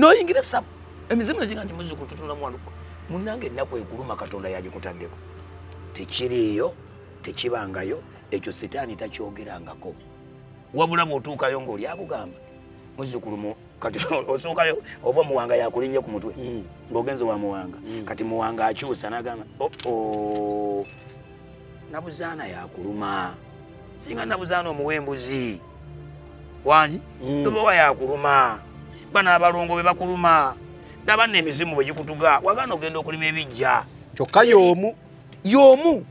no yingira sap emizimu nazinga nti muzi kututuna mwana munange nako ekuluma katonda yaje kutaddeko tekiriyo tekibangayo ekyo sitaani takyogerangako wabula bwotuukayo ng'oli akugamba muzzukulu kati osookayo oba muwanga yakulinnya ku mutwe ng'ogenze wa muwanga kati muwanga akyusa n'agamba nabuzaana yakuluma singa nabuzaana omuwembuzi wangi tobawa yakuluma bana abalongo be bakuluma ndaba n'emizimu bwe gikutuga wagaana ogenda okulima ebijja kyokka y'omu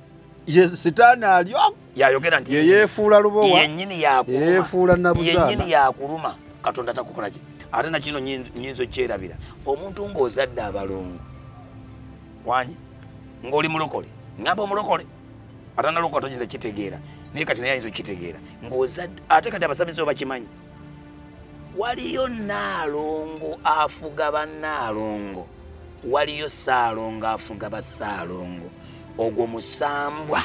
ye sitaani alyo yayogera nti yeyeefuula lubowa yennyini yakuluma yeyeefuula nabuzaana yennyini yakuluma katonda takukola ki ate nakino nyinza okyerabira omuntu ng'ozadde abalongo wangi ng'oli mulokole ngamba omulokole ate nalokola toyinza kitegeera naye kati naye ayinza okitegeera ng'ozadde ate kati abasamizi obakimanyi waliyo Nnaalongo afuga bannaalongo waliyo Ssaalongo afuga bassaalongo ogwo musambwa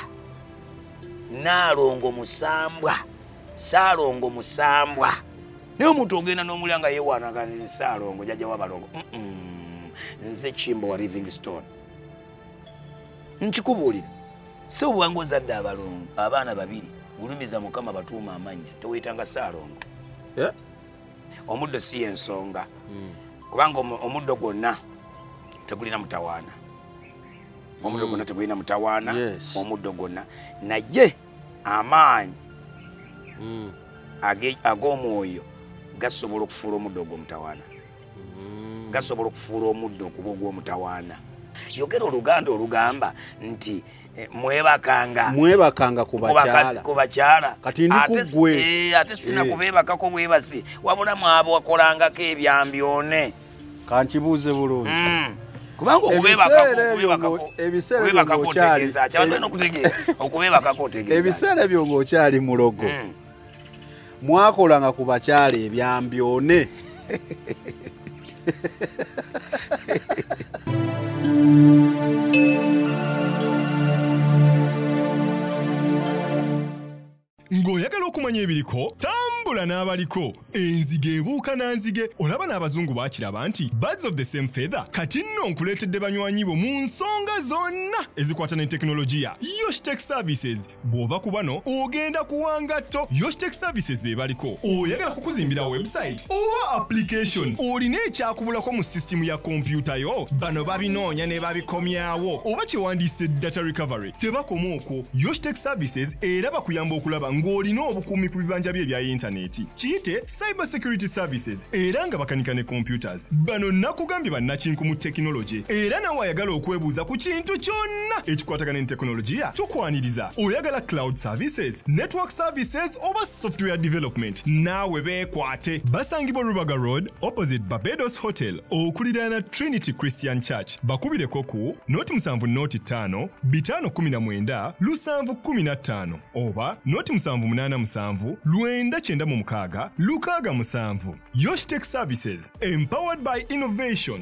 Nnaalongo musambwa Ssaalongo musambwa naye omuntu ogenda n'omulyanga yeewaanaganira Ssaalongo jjajja w'abalongo nze Kimbo wa Livingstone nkikubuulira si obwanga ozadde abalongo abaana babiri gulumiza Mukama batuuma amannya teweetanga Ssaalongo omuddo si y'ensonga kubanga omuddo gwonna tegulina mutawaana omuddo gwonna tegulina mutawaana omuddo gwonna naye amaanyi ag'omwoyo gasobola okufuula omuddo ogw'omutawaana gasobola okufuula omuddo okuba ogw'omutawaana yogera oluganda olugamba nti mwebakanga ku bakyala kati ndi kuggwe ate sina kubeebakako bwebasi wabula mwabo wakolangako ebyambyone kankibuuze bulungi kubanga okubeebakako otegeeza kyabantu n'okutegeera okubeebakako otegeeza ebiseera ebyo ng'okyali mulogo mwakolanga ku bakyala ebyambyone ng'oyagala okumanya ebiriko tambula n'abaliko enzige ebuuka nanzige olaba n'abazungu baakiraba nti birds of the same feather kati nno nkuleetedde banywanyi bo mu nsonga zonna ezikwata ne tekinologiya Yoshitech Services bw'ova ku bano ogenda kuwangatto Yoshitech Services be baliko oyagala kukuzimbira website oba application olina ekyakubulako mu sisitimu ya kompyuta yo bano babinoonya ne babikomyawo oba kyewandiise data recovery tebakoma okwo Yoshitech Services era bakuyamba okulaba ng'olina obukuumi ku bibanja bye ebya intaneti kiyite cyber security services era nga bakanika ne computers bano nakugambye bannakinku mu tekinologi era nawe ayagala okwebuuza ku kintu kyonna ekikwatagana ne tekinologiya tukwaniriza oyagala cloud services network services oba software development naawe beekwate basangibwa Rubaga Road opposite Barbados Hotel okuliraana Trinity Christian Church bakubireko ku noti 7 noti 5 519 715 oba noti 787 996 667 Yoshitech Services empowered by innovation.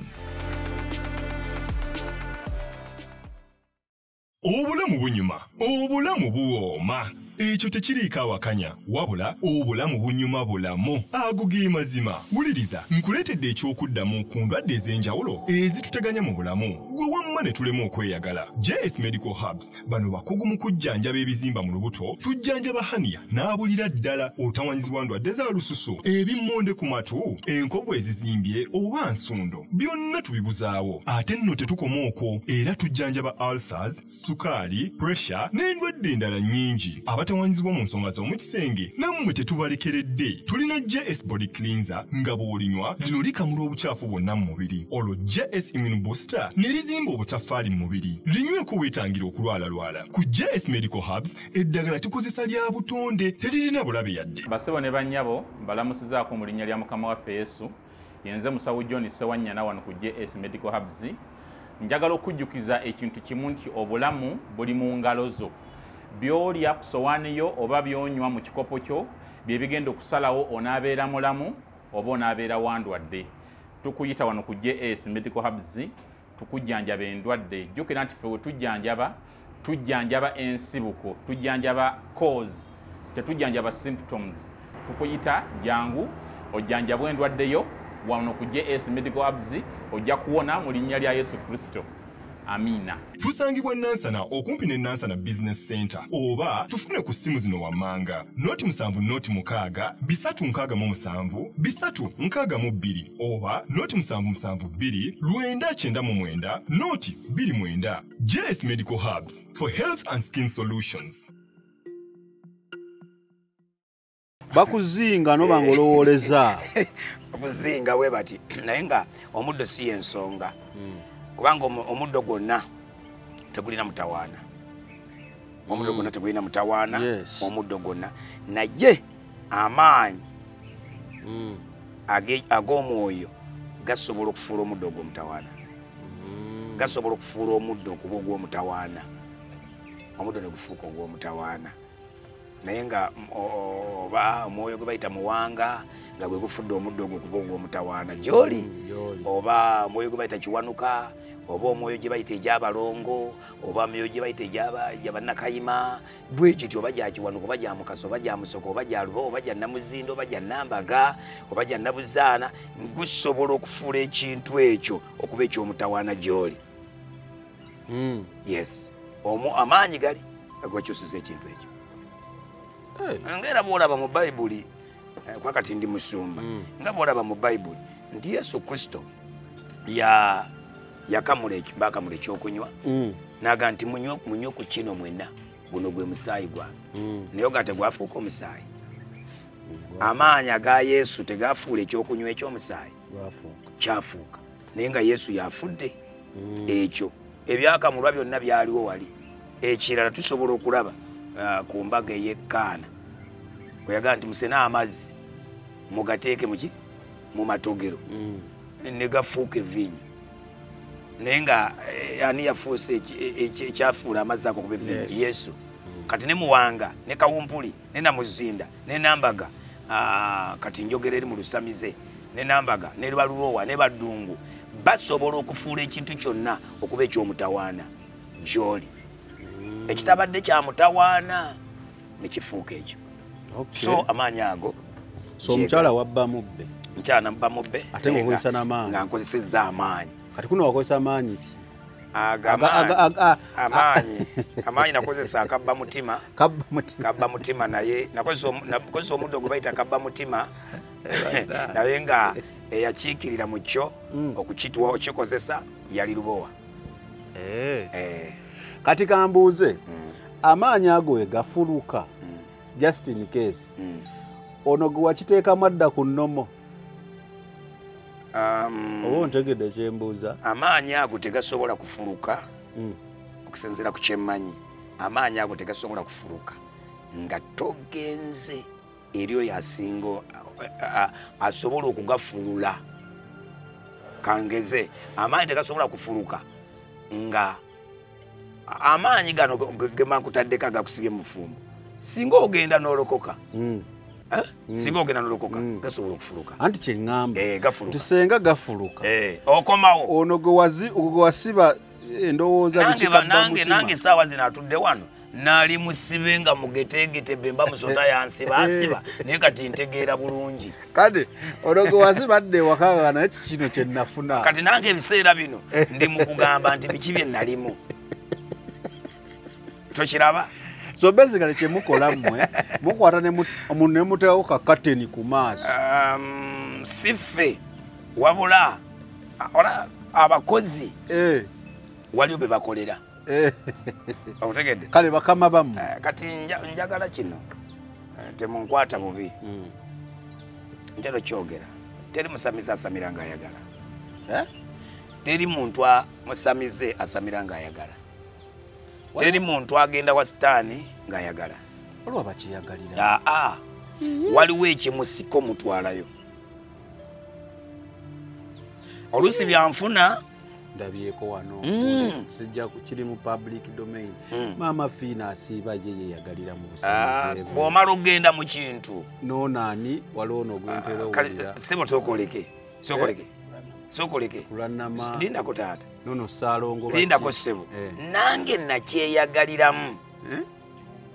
Obulamu bunyuma, obulamu buwooma. Ekyo tekiriiko awakanya wabula obulamu bunyuma bulamu agugi mazima wuliriza nkuleetedde ekyokuddamu ku ndwadde ez'enjawulo ezituteganya mu bulamu gwe wamma ne tulema okweyagala JS Medical Hubs bano bakugu mu kujjanjaba ebizimba mu lubuto tujjanjaba hania n'abulira ddala otawanyizibwa ndwadde za lususu ebimmonde ku matu enkovu ezizimbye oba nsundo byonna tubibuzaawo ate nno tetukoma okwo era tujjanjaba ulcers sukaali pressure n'endwadde endala nnyingi abatawanyizibwa mu nsonga z'omukisenge nammwe tetubalekeredde tulina JS Body Cleanser nga bw'olinywa lino likamula obucaafu bwonna mu mubiri olwo JS Immune Booster ne lizimba obutafaali mu mubiri linyweko weetangira okulwalalwala ku JS Medical Hubs eddagala tukozesa lya butonde teririna bulabe yadde basebo ne bannyabo mbalamusizaako mu linnya lya Mukama waffe Yesu yenze musawo John Sewanyana wano ku JS Medical Hubs njagala okujjukiza ekintu kimu nti obulamu buli mu ngalo zo byolya ku sowaani yo oba byonywa mu kikopo kyo bye bigenda okusalawo onaabeera mulamu oba onaabeera wandwadde tukuyita wano ku JS Medical Hubs tukujjanjaba endwadde jjukira nti ffe we tujjanjaba ensibuko tujjanjaba cause tetujjanjaba symptoms tukuyita jangu ojjanjabwa endwadde yo wano ku JS Medical Hubs ojja kuwona mu linnya lya Yesu Kristo. Amina. Tusangibwa Nansana okumpi ne Nansana Business Center oba tufune ku simu zino wammanga noti 7 noti 6 bisatu nkaga mu 7 bisatu nkaga mu 2 oba noti 772 lwenda chenda mu mwenda noti 29. JS Medical Hubs for health and skin solutions. Bakuzinga no bangolowoleza. Bakuzinga we bati naye nga omuddo si ensonga. Kubanga omuddo gonna tegulina mutawaana. Omuddo gonna tegulina mutawaana. Omuddo gonna naye amaanyi ag'omwoyo gasobola okufuula omuddo ogw'omutawaana. Gasobola okufuula omuddo okuba ogw'omutawaana. Omuddo ne gufuuka ogw'omutawaana. Naye nga oba omwoyo gwe bayita muwanga nga gwe gufudde omuddo ogwo okuba ogw'omutawaana gy'oli, oba omwoyo gwe bayita kiwanuka, oba omwoyo gye bayita egy'abalongo, oba omwoyo gye bayita egy'abannakayima, bwe gityo oba gya kiwanuka, oba gya mukaso, oba gya musoko, oba gya lubo, oba gya namuzindo, oba gya nambaga, oba gya nabuzaana, gusobola okufuula ekintu ekyo okuba eky'omutawaana gy'oli. Yes. Amaanyi gali agwekyusiza ekintu ekyo. Ngera bwolaba mu Bayibuli kwa kati ndi musumba nga bwolaba mu Bayibuli nti Yesu Kristo yakamula ekyokunywa naga nti munywe ku kino mwenna guno gwe musaayi gwange naye nga tegwafuuka omusaayi. Amaanyi aga Yesu tegafuula ekyokunywa eky'omusaayi kyafuuka naye nga Yesu yafudde ekyo ebyakamulwa byonna byaliwo wali. Ekirala tusobola okulaba ku mbaga ey'ekkaana bweyagaa nti musena amazzi mugateeke mu matogero ne gafuuka evinnyo naye nga ani yafuuse ekyafuula amazzi ako kuba evinnyo? Yesu. Kati ne muwanga ne kawumpuli ne namuzinda ne nambaga kati njogera eri mu lusamize ne nambaga ne balulowa ne baddungu basobola okufuula ekintu kyonna okuba eky'omutawaana gy'oli. Ekitabadde kya mutawaana ne kifuuka ekyo. So amaanyi ago. So omukyala wabba mubbe. Mukyala nabba mubbe ate ng'okozesa n'amaanyi. Nga nkozesezza amaanyi. Kati kuno wakozesa amaanyi ki? Amaanyi nakozesa akabba mutima. Kabba mutima naye nakozesa omuddo gwe bayita kabba mutima naye nga eyakiikirira mu kyo okukikozesa yali lubowa. Kati kambuuze amaanyi ago we gafuluka just in case ono gwe wakiteekamu adda ku nnomo oba ontegedde kyembuuza? Amaanyi ago tegasobola kufuluka okusinziira ku kyemmanyi. Amaanyi ago tegasobola kufuluka nga togenze eri oyo asinga asobola okugafuula. Kangeze amaanyi tegasobola kufuluka nga amaanyi gano gemankutaddeko agakusibye mu fumbo singa ogenda n'olokoka. Singa ogenda n'olokoka gasobola okufuluka. Anti kye ŋŋamba gafuluka. Tisenga gafuluka okomawo ono gwe wasiba endowooza bikikabba mutima. Nange essaawa zino atudde wano naali musibe nga mugeteegete bemba musota yansiba asiba naye kati ntegeera bulungi. Kati ono gwe wasibadde ewaka naye kino kye nnafuna. Kati nange ebiseera bino ndi mu kugamba nti biki bye nalimu. Tokiraba? So basically kye mukola mmwe mukwata ne muteekawo ka kateni ku maaso. Si ffe wabula abakozi waliwo be bakolera. Otegedde? Kale bakama bammwe. Kati njagala kino temunkwata bubi. Ntero kyogera teri musamize asamira ng'ayagala. Teri muntu musamize asamira ng'ayagala. Teri muntu agenda wa sitaani ng'ayagala. Olwo bakiyagalira. Waliwo ekimusiko mutwalayo. Oluusi byanfuna ndabyeko wano sijja kiri mu public domain. Maama Fiina asiiba ye yagalira mu busamize. Bw'omala ogenda mu kintu noonaani waliwo n'ogwentera owulira. Sebo sokoleke. Lindako taata. Nono Saalongo. Lindako ssebo. Nange nakyeyagaliramu.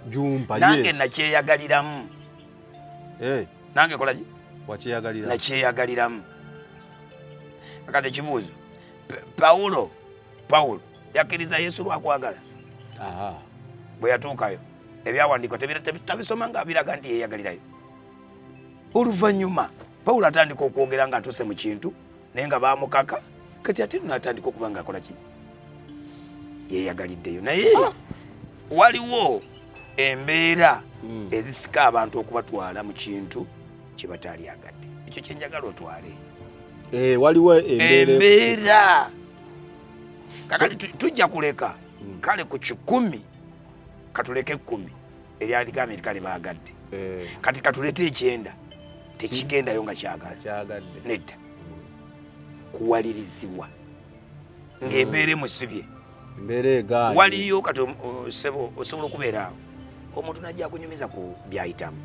Jumpa, nange nakyeyagaliramu. Nange kolaki? Wakyeyagaliramu. Nakyeyagaliramu. Kati kibuuzo. Paulo yakkiriza Yesu lwakwagala. Bwe yatuukayo ebyawandiikwa tabisoma nga biraga nti yeyagalirayo. Oluvannyuma Paulo atandika okwogera nga atuuse mu kintu naye nga baamukaka kati ate n'atandika okuba nga akola ki yeyagaliddeyo naye waliwo embeera ezisika abantu okubatwala mu kintu kye bataalyagadde. Ekyo kye njagala otwale. Waliwo embeera kakati tujja kuleka kale ku 10 katuleke 10 eryaligamye kale baagadde kati katulete 9 tekigendayo nga kyagadde nedda kuwalirizibwa ng'embeera musibye embeera egaanye waliyo kati osobola okubeera awo omuntu najja kunyumiza ku byayitamu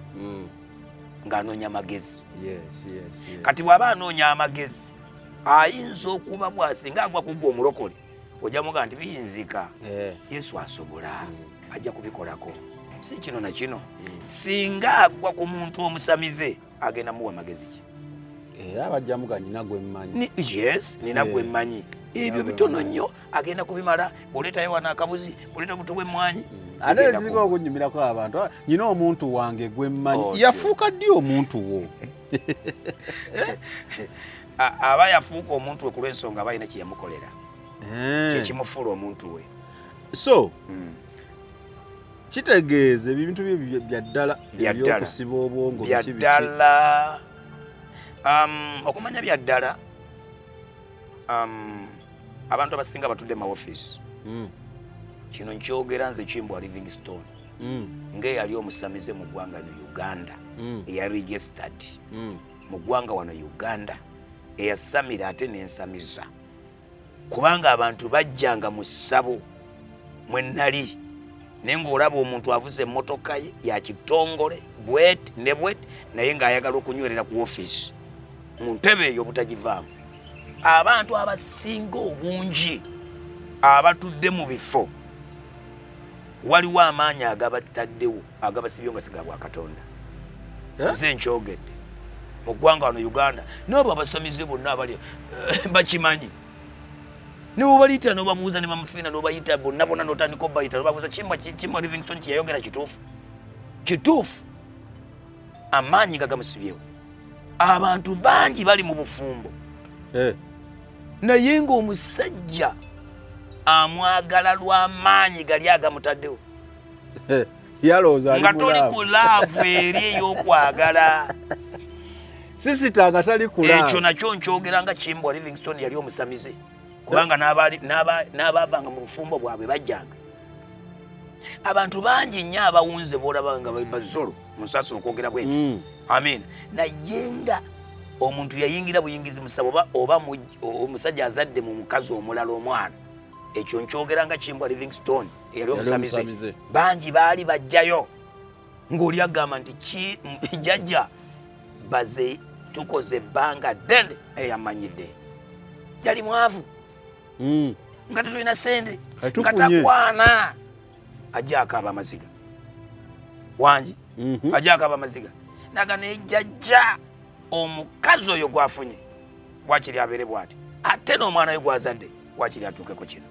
ng'anoonya amagezi. Kati bw'aba anoonya amagezi ayinza okuba bwasinga agwa kugwa omulokole ojja muga nti biyinzika Yesu asobola ajja kubikolako si kino na kino singa agwa ku muntu omusamize agenda muwa magezi ki era bajja muga nina gwe mmanyi. Yes, nina gwe mmanyi ebyo bitono nnyo agenda kubimala bw'oleetayo wana akabuzi bw'oleeta buto bw'emmwanyi ate eziga okunyumirako abantu nyina omuntu wange gwe mmanyi yafuuka ddi omuntu wo aba yafuuka omuntu we ku lw'ensonga aba alina kye yamukolera kyekimufuula omuntu we. So kitegeeza ebintu bya ddala ebyokusiba obwongo byaddala okumanya byaddala abantu abasinga batudde mu ofiisi kino nkyogera nze Kimbwa Livingstone ng'eyali omusamize mu ggwanga mu Uganda eya registered mu ggwanga wano Uganda eyasamira ate n'ensamiza kubanga abantu bajjanga mu ssabo mwe nnali naye ng'olaba omuntu avuze emmotoka ye ya kitongole bwet ne bwet naye ng'ayagala okunywerera ku ofiisi mu ntebe eyo obutagivaamu. Abantu abasinga obungi abatudde mu bifo waliwo amaanyi agabataddewo agabasibyo nga siga bwa Katonda. Nze nkyogedde mu ggwanga wano Uganda n'abo abasamize bonna abali bakimanyi n'obaliyita n'obabuuza ne bamufiina n'obayita bonna n'otandika obayita n'obabuuza Kimbwa Livingstone kye yayogera kituufu amaanyi gagamusibyewo. Abantu bangi bali mu bufumbo naye ng'omusajja amwagala lw'amaanyi gali agamutaddewo nga toli ku laavu eri ey'okwagala sisitanga tali ku laavu. Ekyo nakyo nkyogera nga Kimbwa Livingstone yali omusamize kubanga n'abaavanga mu bufumbo bwabwe bajjanga. Abantu bangi nnyo abawunze boolaba nga bazolo musaasiro okwogera bwekyo. Amen. Naye nga omuntu yayingira buyingizi musabo oba omusajja azadde mu mukazi omulala omwana ekyo nkyogera nga Kimbwa Livingstone eyali omusamize bangi baali bajjayo ng'oli agamba nti jjajja baze tukoze ebbanga ddene eyamanyidde yali mwavu nga tetulina sente nga takwana ajja akaaba amaziga wangi ajja akaaba amaziga naga nejjajja omukazi oyo gwafunye wakiri abeere bw'ati ate n'omwana we gwazadde wakiri atuukeko kino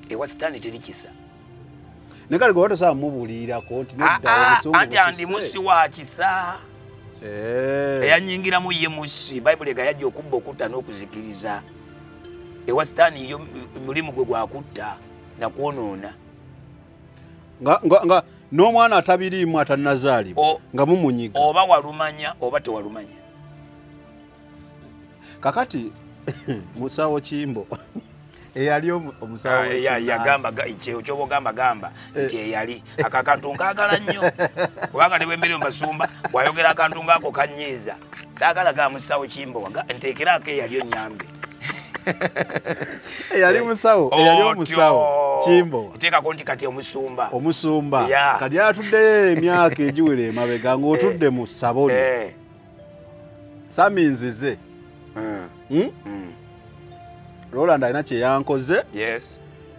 ewa sitaani teri kisa ne kale gwe tosobola mumubuulirako nti anti andi musi wa kisa eyanyingiramu ye musi bayibuli ega yajja okubba okutta n'okuzikiriza ewa sitaani yo mulimu gwe gwakutta nakwonoona nga n'omwana atabiriimu atannazaalibwa nga mumunyiga oba walumanya oba tewalumanya. Kakati musawo Kimbo eyali omusawo yagamba kyoba ogamba gamba nti eyali akakantu nkaagala nnyo kubanga ne bwembeere mbasumba bw'ayogera akantu ngaako kanyiiza saagala ga musawo Kimbo nteekeraako eyali onyambe eyali omusawo Kimbo nteekako nti kati omusumba kati atuddeyo emyaka egiwera emabega ng'otudde mu ssabo lyo saminzize Roland alina kye yankoze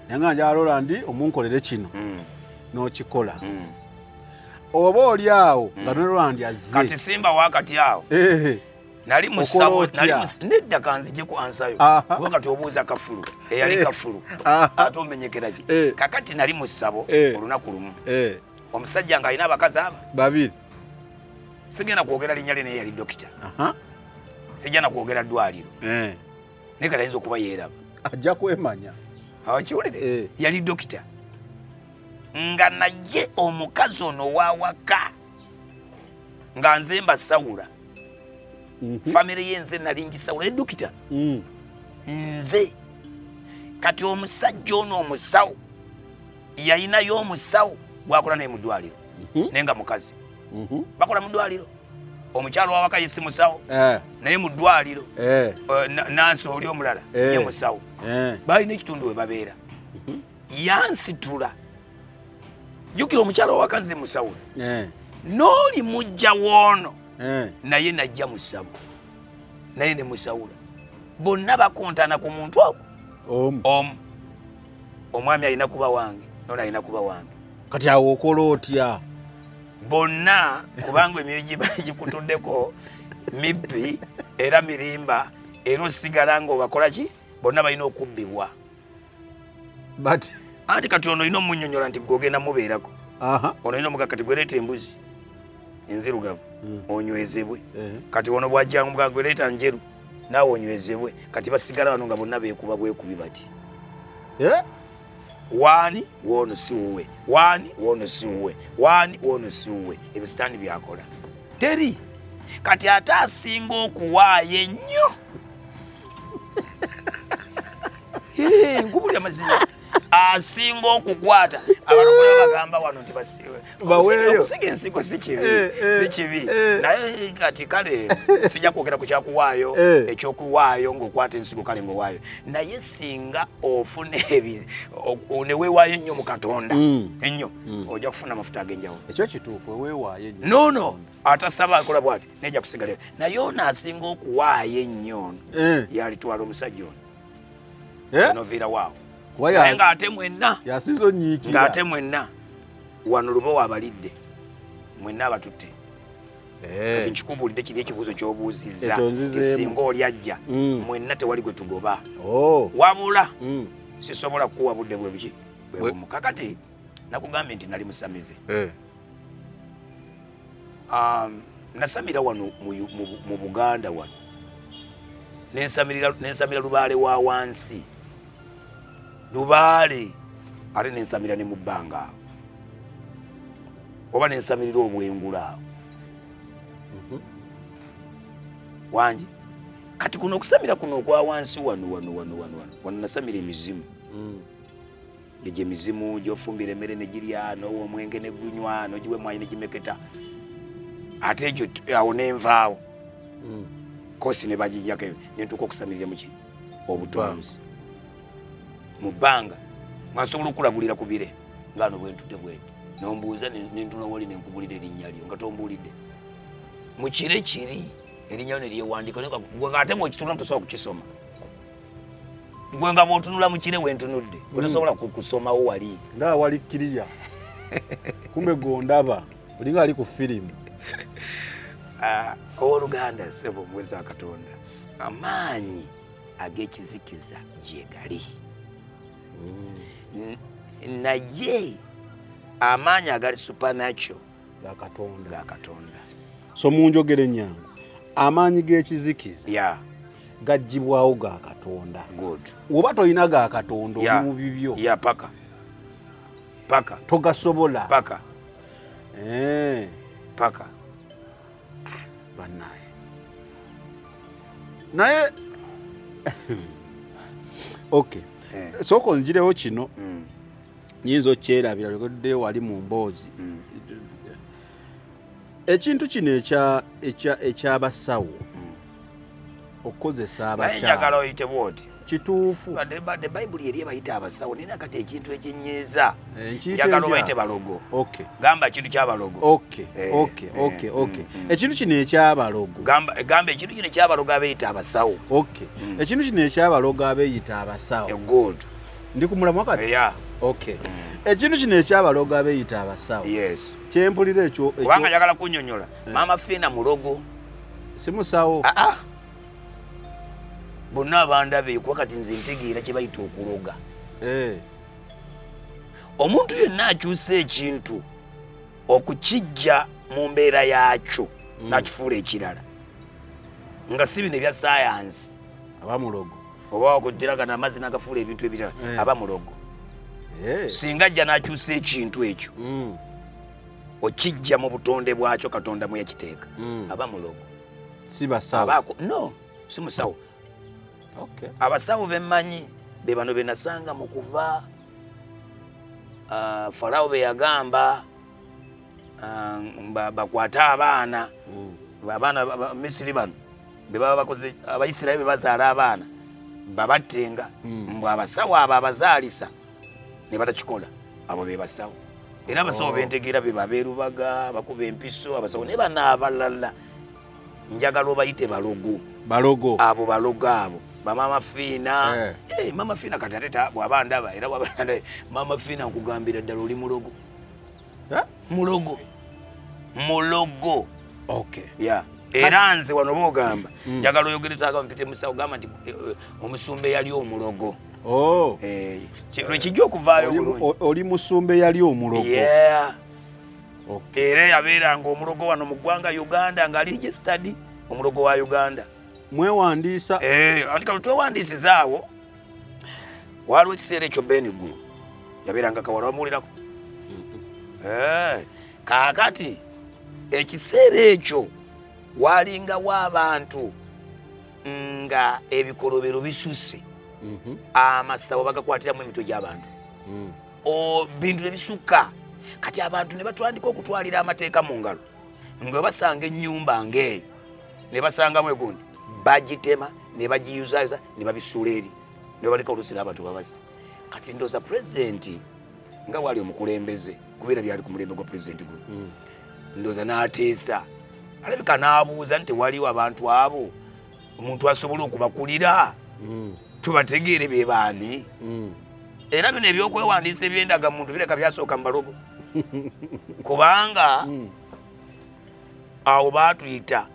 naye nga Roland omunkolere kino n'okikola oba oli awo nga ne Roland azze kati simba wakati awo nali musabo nedda kanzije ku ansayo kuba kati obuuza kafulu eyali kafulu ate omenyekeraje kakati nali musabo olunaku lumu omusajja nga alina abakazi aba babiri sigenda kwogera linnya lye naye yali dokita sijjana kwogera ddwaliro naye kati ayinza okuba yeeraba ajja kwemanya awakiwulire yali dokita nga naye omukazi ono wawaka nga nze mbasawula famire yenze nali ngisawula edokita nze kati omusajja ono omusawo yayinayo omusawo gwakola naye mu ddwaliro naye nga mukazi bakola mu ddwaliro omukyalo wawaka yesi musawo naye mu ddwaliro nansi oli omulala ye musawo balina ekitundu we babeera yansitula jjukira omukyalo wawaka nze musawo n'oli mujja woono naye najja musabo naye ne musawula bonna bakontana ku muntu ogwo omu omwami alina kuba wange nono alina kuba wange kati awo okola otya bonna kubanga emyoyo gikutuddeko mibbi era mirimba era osigala ng'obakola ki bonna balina okubbibwa anti kati ono olina omunnyonnyola nti gwogenda mubeerako ono olina omuga kati gwereeta embuzi enzirugavu onywezebwe kati ono bwajja muga gwereeta njeru naawe onywezebwe kati basigala wano nga bonna beekuba bwekubi bati waani woono si wuwe waani woono si wuwe waani woono si wuwe ebyo sitaani byakola teri kati ate asinga okuwaayo ennyo nkubulya mazima asinga okukwata abalokole bagamba wano nti okusiga ensigo si kibi naye kati kale sijja kwogera ku kyakuwaayo ekyokuwaayo ng'okwata ensigo kale ng'owaayo naye singa ofuna neweewaayo ennyo mu Katonda ennyo ojja kufuna amafuta ag'enjawulo ekyo kituufu eweewaayo ennyo nono atasaba akola bw'ati nejja kusigalayo naye ono asinga okuwaayo ennyo yalitwala omusajja ono oviira waawo naye ng'ate mwenna yasizo nyiikira ng'ate mwenna wano lubo wabalidde mwenna abatutte kati nkikubuulidde kiri ekibuuzo ky'obuuzizza esinga oli ajja mwenna tewali gwe tugoba wabula sisobola kukuwa budde bwe buki bwe bumu kakati nakugambye nti nali musamize nasamira wano mu Buganda wano nensamira Lubaale wa wansi Lubaale ate nensamira ne mu bbanga awo oba nensamirira obwengula awo wangi kati kuno okusamira kuno okwa wansi wano nasamira emizimu gye mizimu gyofumbira emmere ne girya n'owa omwenge ne gunywa n'ogiwa emwanyi ne gimeketa ate egyo awo nenvaawo kosi ne bagijjako nentuuka okusamirira muki obutonzi mu bbanga ngasobola okulagulira ku bire ngano bwentudde bwenti nombuuza nentula wali nenkubulira erinnya lyo nga tombuulidde mu kire kiri erinnya lyo neryewandiika gwe ng'ate bwekitula tosobola kukisoma gwe nga bw'otunula mu kire wentunudde gwe tosobola kusomawo wali ndaba wali kiriya kumbe gondaba olinga ali ku firimu owooluganda sebo omuweereza wa Katonda amaanyi ag'ekizikiza gyegali naye amaanyi agali supernatural ga Katonda so munjogera ennyangu amaanyi g'ekizikiza gaggyibwawo ga Katonda oba tolina ga Katonda oli mu bibyo paka togasobola paka bannaye naye okay sooka onzirewo kino nyinza okyerabira lekodde wali mu mboozi ekintu kino ekyabasawo okukozesa abakyala oyite bwoti kituufu badde bayibuli eri ebayita abasawo naye nakati ekintu ekyenyiza njagala obayite balogo gamba ekintu kyabalogo ekintu kino ekyabalogo gamba ekintu kino ekyabalogo abeeyita abasawo ekintu kino ekyabalogo abeeyita abasawo ndi ku mulamwa kati ekintu kino ekyabalogo abeeyita abasawo kyempulira ekyo kubanga njagala kunnyonnyola maama Fiina mulogo simusawo bonna abandabe kuba kati nze ntegeera kye bayita okuloga omuntu yenna akyusa ekintu okukijja mu mbeera yakyo n'akifuula ekirala nga si bino ebya sayansi aba mulogo oba wakugiragana amazzi n'agafuula ebintu ebirala aba mulogo singa ajja n'akyusa ekintu ekyo okijja mu butonde bwakyo katonda mu yakiteeka aba mulogo si basawo no si musawo abasawo bemmanyi be bano benasanga mu kuva Farawo be yagamba bakwate abaana Misiri bano be baba bakoze Abayisirayiri be bazaala abaana babattenga mbwe abasawo abo abazaalisa ne batakikola abo be basawo era abasawo bentegeera be babeerubaga bakuba empiso abasawo ne bano abalala njagala obayite balogo abo balogo abo bamama Fiina mama Fiina kati ate bw'aba ndaba era bw'aba ndaba mama Fiina nkugambira ddala oli mulogo mulogo era nze wano boogamba njagala oyogere taga mpite musawo gamba nti omusumba yali omulogo lwekijja okuvaayo bulungi oli musumba yali omulogo era yabeeranga omulogo wano mu ggwanga Uganda ng'ali registered omulogo wa Uganda mwewandiisa andika twewandiisizaawo waliwo ekiseera ekyo Benigulu yabeeranga kawala wamuwulirako kaakati ekiseera ekyo walingawo abantu nga ebikolobero bisusse amasawo bagakwatiramu emitwe gy'abantu bintu ne bisukka kati abantu ne batandika okutwalira amateeka mu ngalo nga basanga ennyumba ng'eyo ne basangamu egundi bagitema ne bagiyuzayuza ne babisuula eri ne baleka olusi n'abantu babasi kati ndooza pulezidenti nga wali omukulembeze kubeera byali ku mulembe gwa pulezidenti guno ndooza n'ateesa alabika n'abuuza nti waliwo abantu abo omuntu asobola okubakulira tubategeere be baani era bino ebyokwewandiisa ebyendaga muntu bireka byasooka mu balogo kubanga awo baatuyita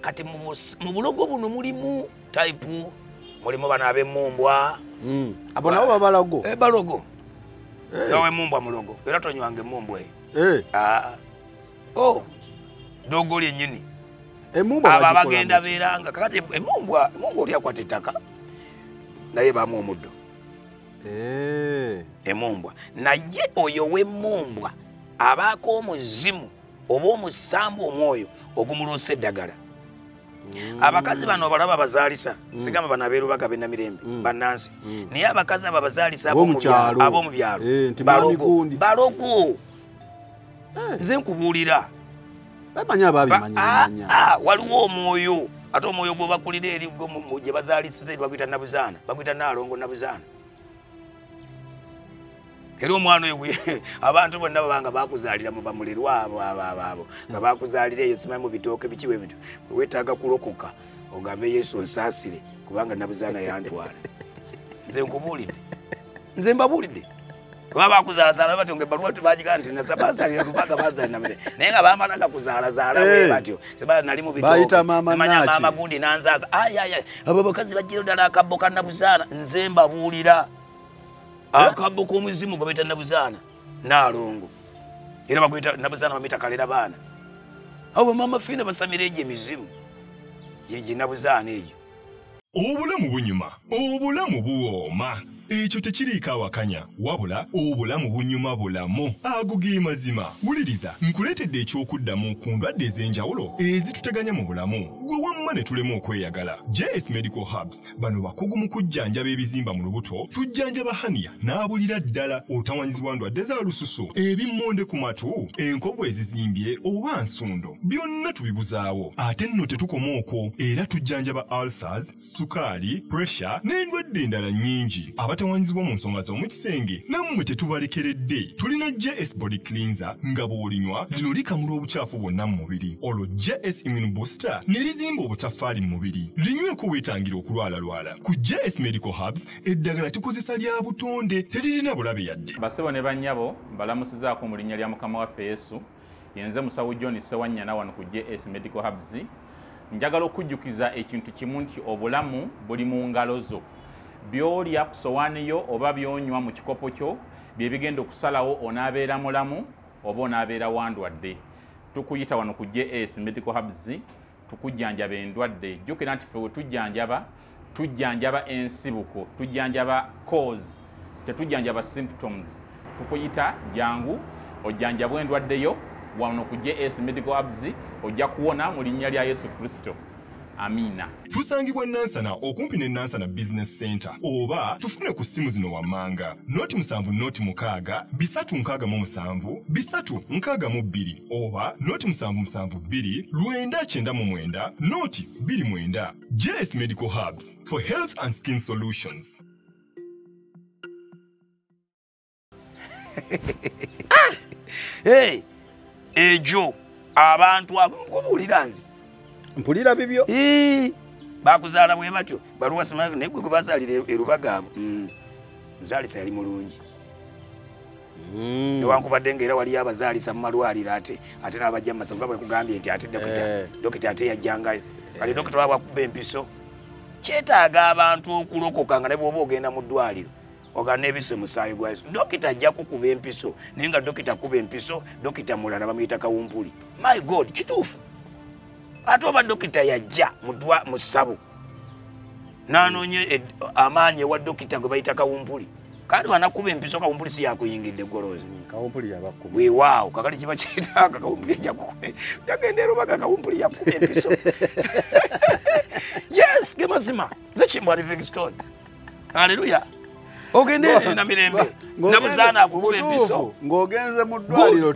kati mu bulogo buno mulimu taipu mulimu bano ab'emmumbwa abo nabo babalago balogo nawe emmumbwa mulogo era tonywanga emmumbwa eyo dogo lyennyini abo abagenda beeranga kakati emmumbwa oli akwata ettaka naye baamu omuddo emmumbwa naye oyo w'emmumbwa abaako omuzimu oba omusambu omwoyo ogumuloosa eddagala abakazi bano obalaba abazaalisa sigamba bano abeerubaga bennamirembe bannansi naye abakazi abo abazaalisa ab'omu byalo balogo nze nkubuulira waliwo omwoyo ate omwoyo gwobakulira eri gye bazaalisiza eri baguyita nabuzaana baguyita naalongo nabuzaana era omwana oyo abantu bonna babanga bakuzaalira mu bamulerwa abo nga bakuzaalira eyo simanyi mu bitooke bikiwe ebyo weetaaga kulokoka ogambe Yesu onsaasire kubanga nabuzaana yantwala nze nkubuulidde nze mbabuulidde kuba bakuzaalazaala batyo nga ebbaluwa tebagika nti bazaalira lubaga bazaalira naye nga bamalaga kuzaalazaala bwe batyo sebala nali mu bitooke simanya maama gundi nanzaaza abo bakazi bagira ddala akabbo ka nabuzaana nze mbabuulira akabbo k'omuzimu gwe bayita nabuzaana naalongo era baguyita nabuzaana bamuyita kalera baana abo bamama Fiina basamira egyo emizimu gye nabuzaana egyo obulamu bunyuma obulamu buwooma ekyo tekiriiko awakanya wabula obulamu bunyuma bulamu ago ge mazima wuliriza nkuleetedde ekyokuddamu ku ndwadde ez'enjawulo ezituteganya mu bulamu gwe wamma ne tulema okweyagala. JS Medical Hubs bano bakugu mu kujjanjaba ebizimba mu lubuto tujjanjaba haniya n'abulira ddala otawanyizibwa ndwadde za lususu ebimmonde ku matu enkovu ezizimbye oba nsundo byonna tubibuzaawo ate nno tetukoma okwo era tujjanjaba ulcers sukaali pressure n'endwadde endala nnyingi abatawanyizibwa mu nsonga z'omukisenge nammwe tetubalekeredde tulina JS body cleanser nga bw'olinywa lino likamula obucaafu bwonna mu mubiri olwo JS immune booster ne lizimba obutafaali mu mubiri linyweko weetangira okulwalalwala ku JS Medical Hubs eddagala tukozesa lya butonde teririna bulabe yadde. Bassebo ne bannyabo mbalamusizaako mu linnya lya Mukama waffe Yesu yenze musawo John Ssewannyana wano ku JS Medical Hubs njagala okujjukiza ekintu kimu nti obulamu buli mu ngalo zo. By'olya ku sowaani yo oba by'onywa mu kikopo kyo bye bigenda okusalawo onaabeera mulamu oba onaabeera wandwadde. Tukuyita wano ku JS Medical Hubs tukujjanjaba endwadde. Jjukira nti ffe we tujjanjaba ensibuko, tujjanjaba cause, tetujjanjaba symptoms. Tukuyita jangu ojjanjabwa endwadde yo wano ku JS Medical Hubs ojja kuwona mu linnya lya Yesu Kristo. Amina. Tusangibwa Nansana okumpi ne Nansana Business Center oba tufune ku simu zino wammanga noti 7 367 362 oba noti 772 999 noti 29. JS Medical Hubs for health and skin solutions. Hey, ejo abantu abukubulira nzi mpulira bibyo bakuzaala bwe batyo baluwa sima negwe gwe bazaalira erubaga abo muzaalisa yali mulungi newankubadde ng'era waliyo abazaalisa mu malwaliro ate n'abajja mu masavu bwe kugambye nti ate dokita ate yajjangayo kale dokita waba akuba empiso kyetaaga abantu okulokoka nga ne bw'oba ogenda mu ddwaliro ogana ebiso musaayi gwa Yesu. Dokita ajja kukuba empiso naye nga dokita kuba empiso dokita mulala bamuyita kawumpuli. My God, kituufu ate oba dokita yajja mu ssabo n'anoonye amaanyi ewa dokita gwe bayita kawumpuli kandi banakuba empiso kawumpuli si yakuyingidde eggoloozi kawumpuli yabakuba weewaawo kakali kiba kyetaaga kawumpuli ajja kukuba yagenda erubaga kawumpuli yakuba empiso yes ge mazima nze kimbwa Livingstone haleluya ogende na mirembe nabuzaana akukuba empiso ng'ogenze mu ddwaliro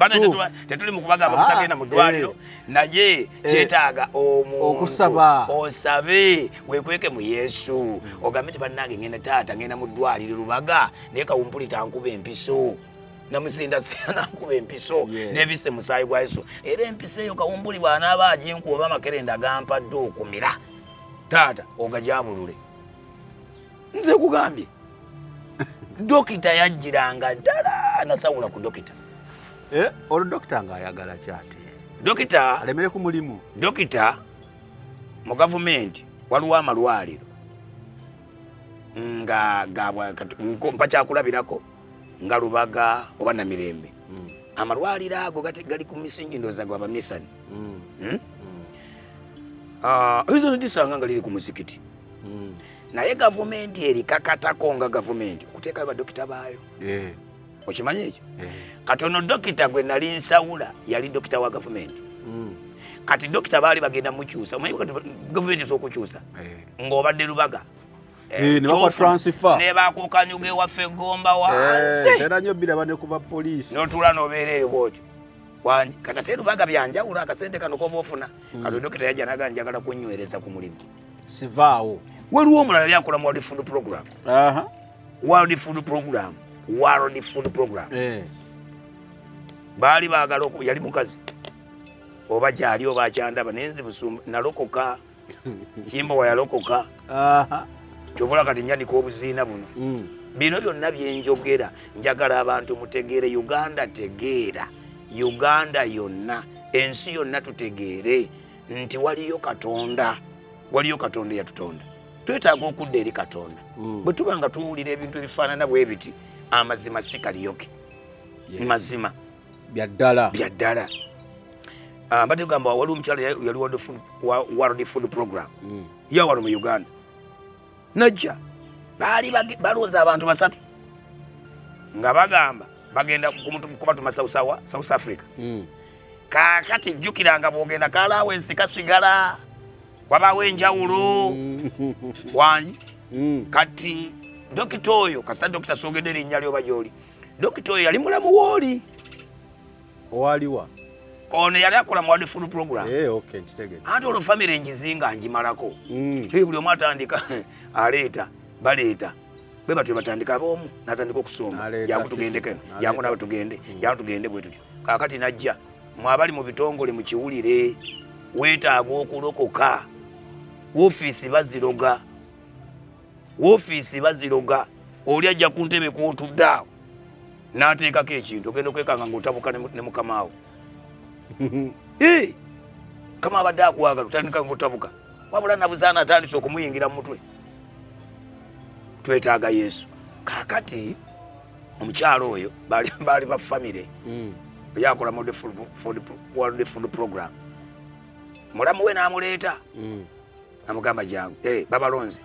tetuli mu kubaga abakutagenda mu ddwaliro naye kyetaaga okusaba osabe wekweke mu Yesu ogambe nti bannange ngenda taata ngenda mu ddwaliro lubaga naye kawumpuli tankuba empiso namusinda nankuba empiso nebise musaayi gwa Yesu era empiso eyo kawumpuli bw'anaaba aginkuba oba amakerenda gampadde okumira taata ogajabulule nze kugambye dokita yajjiranga ddala nasawula ku dokita olwo dokita ng'ayagala kyate dokita alemere ku mulimu dokita mu gavumenti waliwo amalwaliro nga mpa kyakulabirako nga Lubaga oba Namirembe amalwaliro ago gali ku misingi ndowooza gwa bamisani ezo nedisanga nga liri ku muzikiti naye gavumenti erikakatako nga gavumenti okuteekayo badokita baayo okimanyi ekyo katono dokita gwe nali nsawula yali dokita wa gavumenti kati dokita baali bagenda mukyusa omanyi gavumenti esokukyusa ng'obadde Lubaga ne bakukanyuga ewaffe Gomba wansi era nnyo biraba ne kuba poliisi n'otuula n'obeera eyo bwotyo wangi kati ate Lubaga byanjawulo akasente kano koba ofuna kati dokita yajja naga njagala kunywereza ku mulimu sivaawo waliwo omulala yali akola mu World Food Program World Food Program baali baagala yali mukazi oba gyali oba akyandaba naye nze busumba nalokoka Kimbo wayalokoka kyobula kati njanika obuziina buno bino byonna byenjogera njagala abantu mutegeere Uganda tegeera Uganda yonna ensi yonna tutegeere nti waliyo Katonda yatutonda twetaaga okudda eri Katonda bwe tuba nga tuwulira ebintu ebifaanana bwe biti amazima si kaliyoke mazima byaddala mbadde kugamba waliwo omukyala yali World Food Program yawano mu Uganda najja baali balonza abantu 3 nga bagamba bagenda kubatuma South Africa kaakati jjukiranga bwogenda kalaawo ensi kasigala wabaawo enjawulo wangi kati dokita oyo kasa dokita sogedde erinnya lyoba gy'oli dokita oyo yali mulamu wooli owaliwa ono yali akola mu World Food Program anti olwo famire ngizinga ngimalako buli omu atandika aleeta baleeta bwe batyo batandika ab'omu n'atandika okusomba yangu tugendekeno yangu nawe tugende bwe tutyo kaakati najja mwabali mu bitongole mu kiwulire weetaaga okulokoka woofiisi baziroga oli ajja ku ntebe kw'otudde awo n'ateekako ekintu ogenda okwekanga ng'otabuka ne mukamaawo kama abadde akuwagala tutandika ngutabuka wabula nabuzaana atandise okumuyingira mu mutwe twetaaga Yesu kakati omukyalo oyo bali ba family yakola World Food Program mulamu we n'amuleeta amugamba jangu babalonze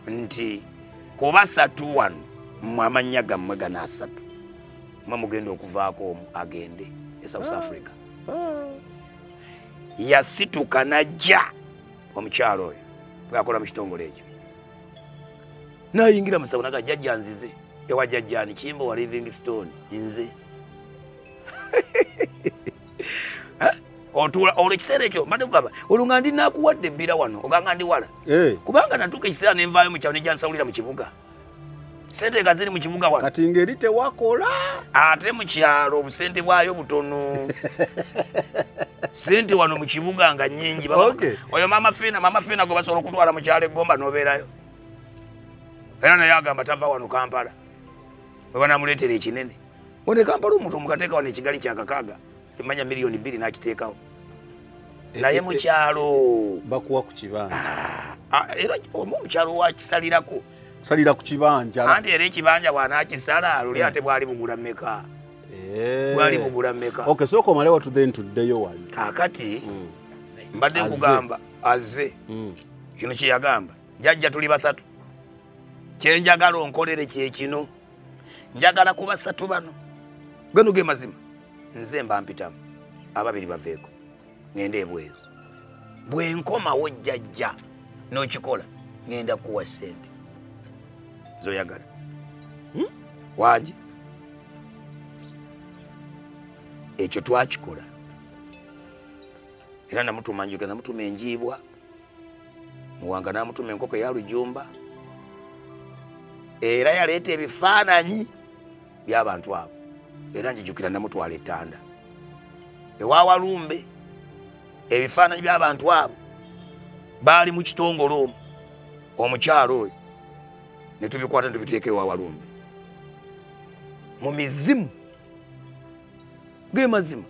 nti kuba 3 wano mu amannya gammwe gana 3 mwe mugenda okuvaako omu agende e South Africa yasituka najja omukyalo oyo bwakola mu kitongole ekyo nayingira musawo naga jjajja nzize ewa jjajjani Kimbo wa Livingstone nze otula olekiseera ekyo mbadde kugamba olunga ndi nakuwadde ebbira wano oganga ndi wala kubanga natuuka ekiseera nenvaayo mu kyalo nejansawulira mu kibuga sente nga ziri mu kibuga wano kati ngeri tewakola ate mu kyalo obusente bwayo butono sente wano mu kibuga nga nnyingi oyo mama Fina gwe basobola okutwala mu kyalo Egomba n'obeerayo era naye agamba tava wano Kampala bwe banamuleetera ekinene one Kampala omuntu omugateeka wano ekigali kyakakaaga emanya miliyoni 2 n'akiteekawo naye mu kyalo bakuwa ku kibanja era omukyalo wakisalirako salira ku kibanja anti era ekibanja bw'anaakisala luli ate bwali bugula mmeka bwali bugula mmeka okay so komalewo tuddeyo wali kakati mbadde nkugamba azze kino kye yagamba jjajja tuli 3 kyenjagala onkolere kyekino njagala kuba 3 bano gano ge mazima nze mba mpitamu 2 baveeko ngende ebweru bwe nkomawo jjajja n'okikola ngenda kuwa sente zoyagala wangi ekyo twakikola era namutuma njuga namutuma enjiibwa muwanga namutuma enkoko ya Lujumba era yaleeta ebifaananyi by'abantu abo era njijukira namutwala ettanda ewa Walumbe ebifaananyi by'abantu abo baali mu kitongole omwo omukyalo oyo ne tubikwata tubiteeka ewa Walumbe mu mizimu ge mazima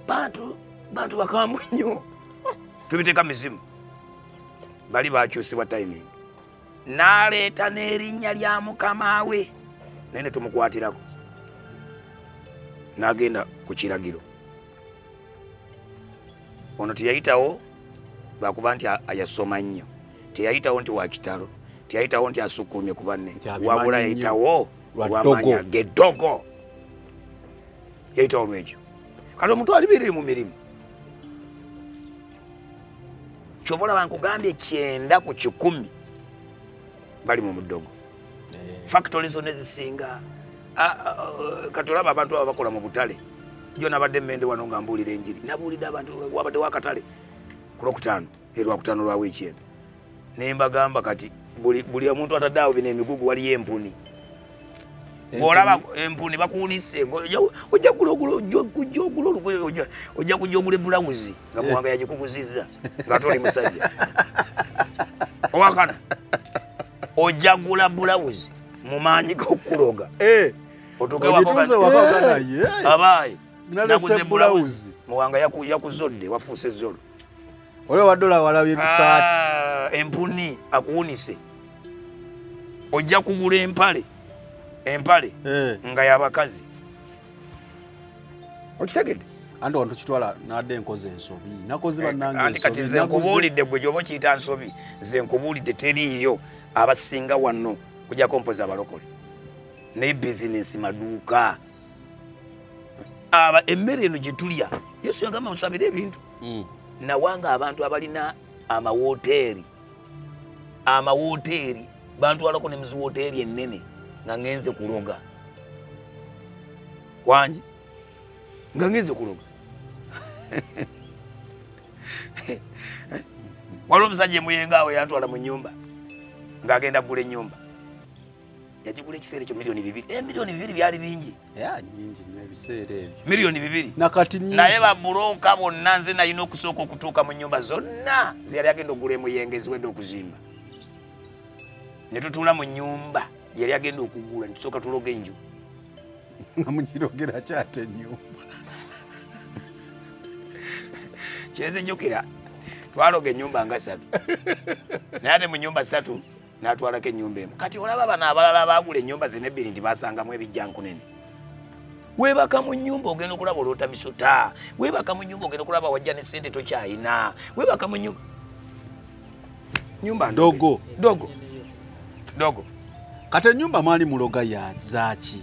bantu bakambwe nnyo tubiteeka mizimu bali bakyusibwa timing n'aleeta n'erinnya lya mukama we nene tumukwatirako n'agenda ku kiragiro ono teyayitawo lwakuba nti ayasoma nnyo teyayitawo nti wakitalo teyayitawo nti asukkulumye ku banne wabula yayitawo lwamanya geddogo yayitawo lwekyo kati omuntu alibiri mu mirimu kyova olaba nkugambye 9 ku 10 bali mu mudogo factory zonna ezisinga kati olaba abantu abo bakola mu butale jo nabadde mmende wano nga mbuulira enjiri nabuulidde abantu wabadde wakatale ku Lwokutaano Lwakutaano lwa weekend ne mbagamba kati buli omuntu atadde bino emigugu waliyo empuni ng'olaba empuni bakuunise ojja kujja ogula bulawuzi nga muwanga yagikuguzizza nga toli musajja owakana ojja gula bulawuzi mu maanyi g'okuloga abaayi naguze bulawuzi muwanga yakuzodde wafuuse zolo olwo wadola walabye bisaati empuni akuwunise ojja kugula empale nga y'abakazi okitegedde anti wantu kitwala nadde enkoze ensobi nakoze bannange anti kati nze nkubuulidde gwe gyoba okiyita nsobi nze nkubuulidde teriiyo abasinga wano kujjako mpozi abalokole ne bizinesi maduuka emmere eno gye tulya Yesu yagamba musabire ebintu nawanga abantu abalina amawoteeri bantwalako ne muziwoteeri ennene nga ngenze kuloga wangi nga ngenze kuloga waliwo omusajja emuyenga awo yantwala mu nnyumba ng'agenda kugula ennyumba yagigula ekiseera ekyo miliyoni 2 miliyoni 2 byali bingi miliyoni 2 nakati naye babuloka bonna nze nalina okusooka okutuuka mu nnyumba zonna zeyali agenda okugula emuyenga eziwedde okuzimba ne tutuula mu nnyumba yali agenda okugula netusooka tuloga enju nga mugirogera kyate ennyumba Kyeze njukira twaloga ennyumba nga 3 naye ate mu nnyumba 3 n'atwalako ennyumba emu. Kati olaba bano abalala baagula ennyumba zino ebbiri nti basangamu ebijjankunene. Weebaka mu nnyumba ogenda okulaba oloota misuta. Weebaka mu nnyumba ogenda okulaba wajja ne ssente tokyayina. Weebaka mu nnyumba dogo. Kati ennyumba mwali muloga ya zaaki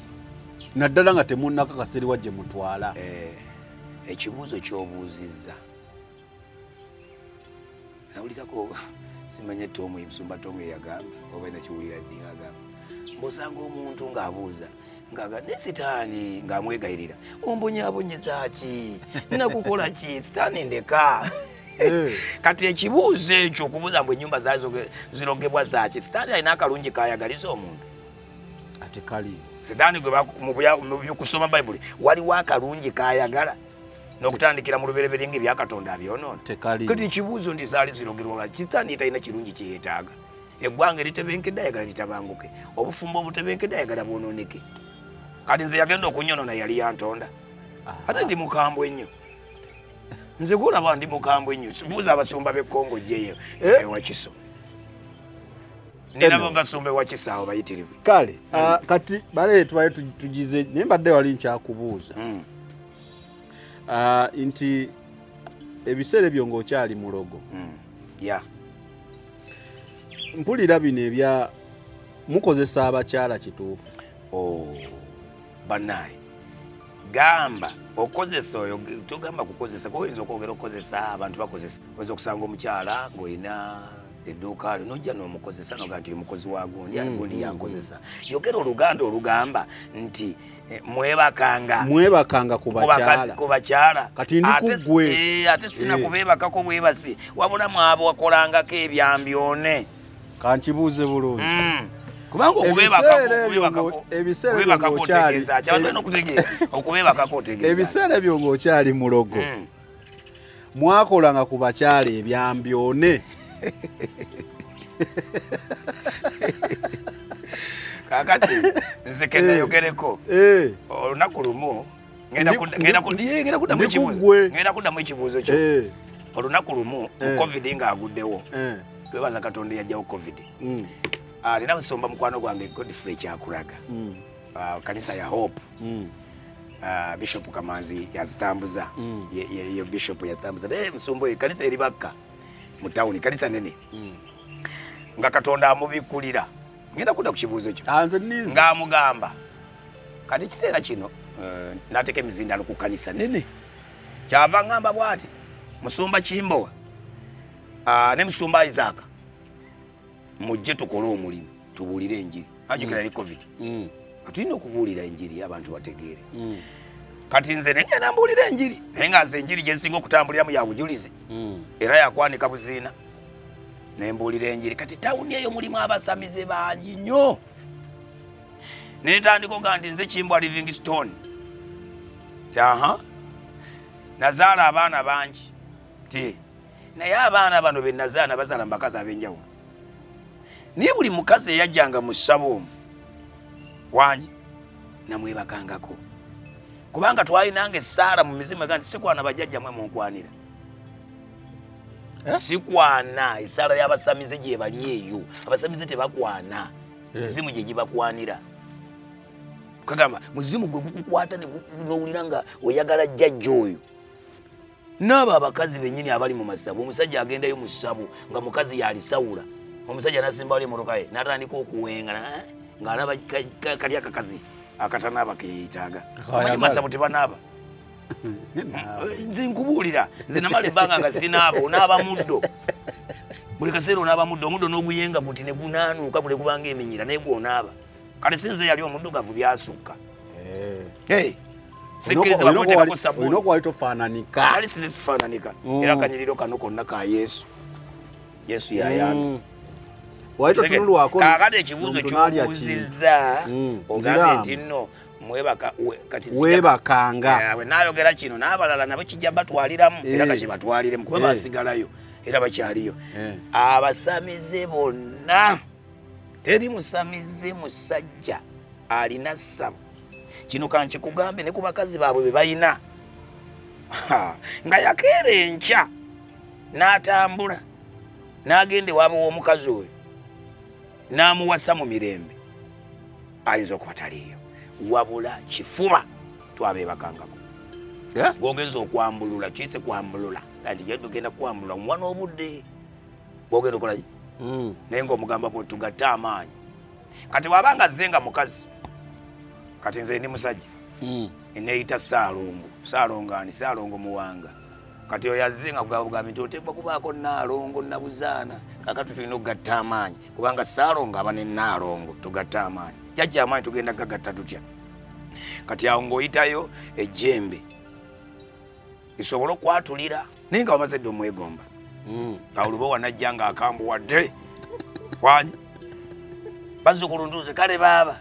naddala nga temunnakakasiri wajje mutwala. Ekibuuzo ky'obuuzizza nawulirako simanye Tomu Musumba Tomu yagamba oba nakiwulira ddi ng'agamba mbosanga omuntu ng'abuuza ng'aga ne sitaani ng'amwegayirira ombonyaabonyeza ki nakukola ki sitaani ndeka. Kati ekibuuzo ekyo okubuuza mbu ennyumba zaali zirogebwa zaaki sitaani alina akalungi kayagaliza omuntu ate kali sitaani gwe mu byokusoma Bayibuli waliwo akalungi kayagala n'okutandikira mu lubereberye ng'ebyakatonda abyonoona. Kati ekibuuzo nti zaali zirogerwa sitaani talina kirungi kyeyeetaaga. Eggwanga eritebenkedde ayagala litabanguke, obufumbo obutebenkedde ayagala bwonooneke. Kati nze yagenda okunnyonoona yali yantonda ate ndi mukambwe ennyo. Nze gulaba ndi mukambwe ennyo. Buuza abasumba b'Ekkongo gyeyo Wakiso. Nina basumba Wakiso awo bayitirivu. Kale kati bale twali tugize naye mbadde wali nkyakubuuza nti ebiseera ebyo ng'okyali mulogo mpulira bino ebya mukozesa abakyala kituufu. Bannaye gamba okozesa oyo togamba kukozesa oyinza okwogera okukozesa abantu bakozesa oyinza okusanga omukyala ng'olina edduuka nojja n'omukozesa noga nti omukozi wa gundi yankozesa. Yogera oluganda olugamba nti mwebakanga ku bakyala kati ndi kuggwe ate sina kubeebakako bwebasi wabula mwabo wakolangako ebyambyone. Kankibuuze bulungi kubanga okubeebakako otegeeza kyabadde n'okutegeera okubeebakako otegeeza. Ebiseera ebyo ng'okyali mulogo mwakolanga ku bakyala ebyambyone. Kakati nze kennayogereko olunaku lumu ngenda kuddamu ekibuuzo kyo. Olunaku lumu covid ng'aguddewo twebaza Katonda yajjawo covid. Alina musomba mukwano gwange Godfrey Kyakulaga kanisa ya Hope. Bishop Kamanzi yazitambuza ye bishop yazitambuza musombo kanisa eri bakka mu town kanisa nene nga Katonda amubikulira. Ngenda kudda ku kibuuzo kyo ng'amugamba kati kiseera kino n'ateeka emizindalo ku kanisa nene kyava ngamba bw'ati musumba Kimbowa ne musumba Isaac mujje tukole omulimu tubuulire enjiri ajukira eri covid tulina okubuulira enjiri abantu bategeere. Kati nze nenye nambuulira enjiri naye nga nze enjiri gye nsinga okutambuliramu ya bujulizi era yakwanika buziina nembuulira enjiri. Kati tawuni eyo mulimu abasamize bangi nnyo netandika oga nti nze Kimbwa Livingstone nazaala abaana bangi naye abaana bano be nazaala bazaala mu bakazi ab'enjawulo. Naye buli mukazi eyajjanga mu ssabo omwo wangi namwebakangako kubanga twalinanga essaala mu mizimu ega nti sikwana bajjajjamwe munkwanira. Sikwana essaala y'abasamize gye bali eyo abasamize tebakwana mizimu gye gibakwanira. Kagamba muzimu gwe gukukwata n'owulira nga oyagala jjajja oyo. N'abo abakazi bennyini abali mu masabo omusajja agendayo mu ssabo nga mukazi yalisawula omusajja n'asimba wali emmotoka ye n'atandika okuwenga ng'alaba kali akakazi akatanaaba keyeetaaga. Amanyi masabo tebanaaba. Nze nkubuulira nze namala ebbanga nga sinaaba onaaba muddo buli kaseera onaaba muddo omuddo n'oguyenga guti ne gunaanuuka buli kubanga eminyira naye gwonaaba. Kale sinze yali omuddugavu byasukka. Sikkiriza bamuteekako sabbuuni olina okuwali tofaananika. Ali sinesifaananika era kanyiriro kano konna ka Yesu. Yesu yayamba. Wali totunulwako kaakati ekibuuzo ky'obuuzizza ogambe nti nno weebakanga bwe naayogera kino n'abalala nabo kijja batwaliramu era kaki batwaliremu kuba basigalayo era bakyaliyo. Abasamize bonna teri musamize musajja alina ssabo. Kino kankikugambe ne ku bakazi baabwe be balina nga yakeera enkya n'atambula n'agenda ewaabwe w'omukazi oyo n'amuwasa mu mirembe ayinza okuba taliiyo wabula kifuba twabeebakangako gw'ogenza okwambulula kiyise kwambulula kanti genda kwambulula muwa n'obudde bw'ogenda okolaki naye ng'omugamba bwe tugatte amaanyi kati wabanga azze nga mukazi kati nze ndi musajja neeyita Ssaalongo ani Ssaalongo Muwanga kati oyo azze nga kugambi nti oteekwa kubaako Nnaalongo Nabuzaana kakati tulina okugatta amaanyi kubanga Ssaalongo aba ne Nnaalongo tugatte amaanyi jjajja amaanyi tugenda gagatta tutya kati awo ng'oyitayo ejjembe isobole okwatulira naye nga wamaze dde omwegomba awo luba wanajja nga akambuwadde wanyi bazzukulu ntuuze kale baaba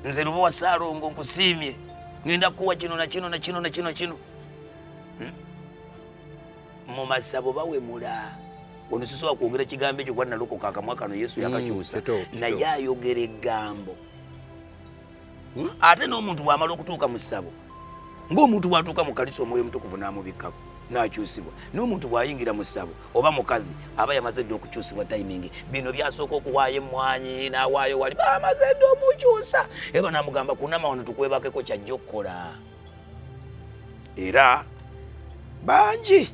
nze luba wa Ssaalongo nkusiimye ngenda kuwa kino na kino na kino na kino kino mu masabo bawemula ono sisobola kwogera ekigambo ekyo kwa nalokoka akamwa kano Yesu yakakyusa naye ayogera egambo ate n'omuntu bw'amala okutuuka mu ssabo ng'omuntu bw'atuuka mu kanisa Omwoyo Mutukuvu n'amubikkako n'akyusibwa n'omuntu bw'ayingira mu ssabo oba mukazi aba yamaze dde okukyusibwa tayimingi bino byasooka okuwaayo emmwanyi n'awaayo wali bamaze dde omukyusa eba n'amugamba kunama wano tukwebakeko kyajja okukola era bangi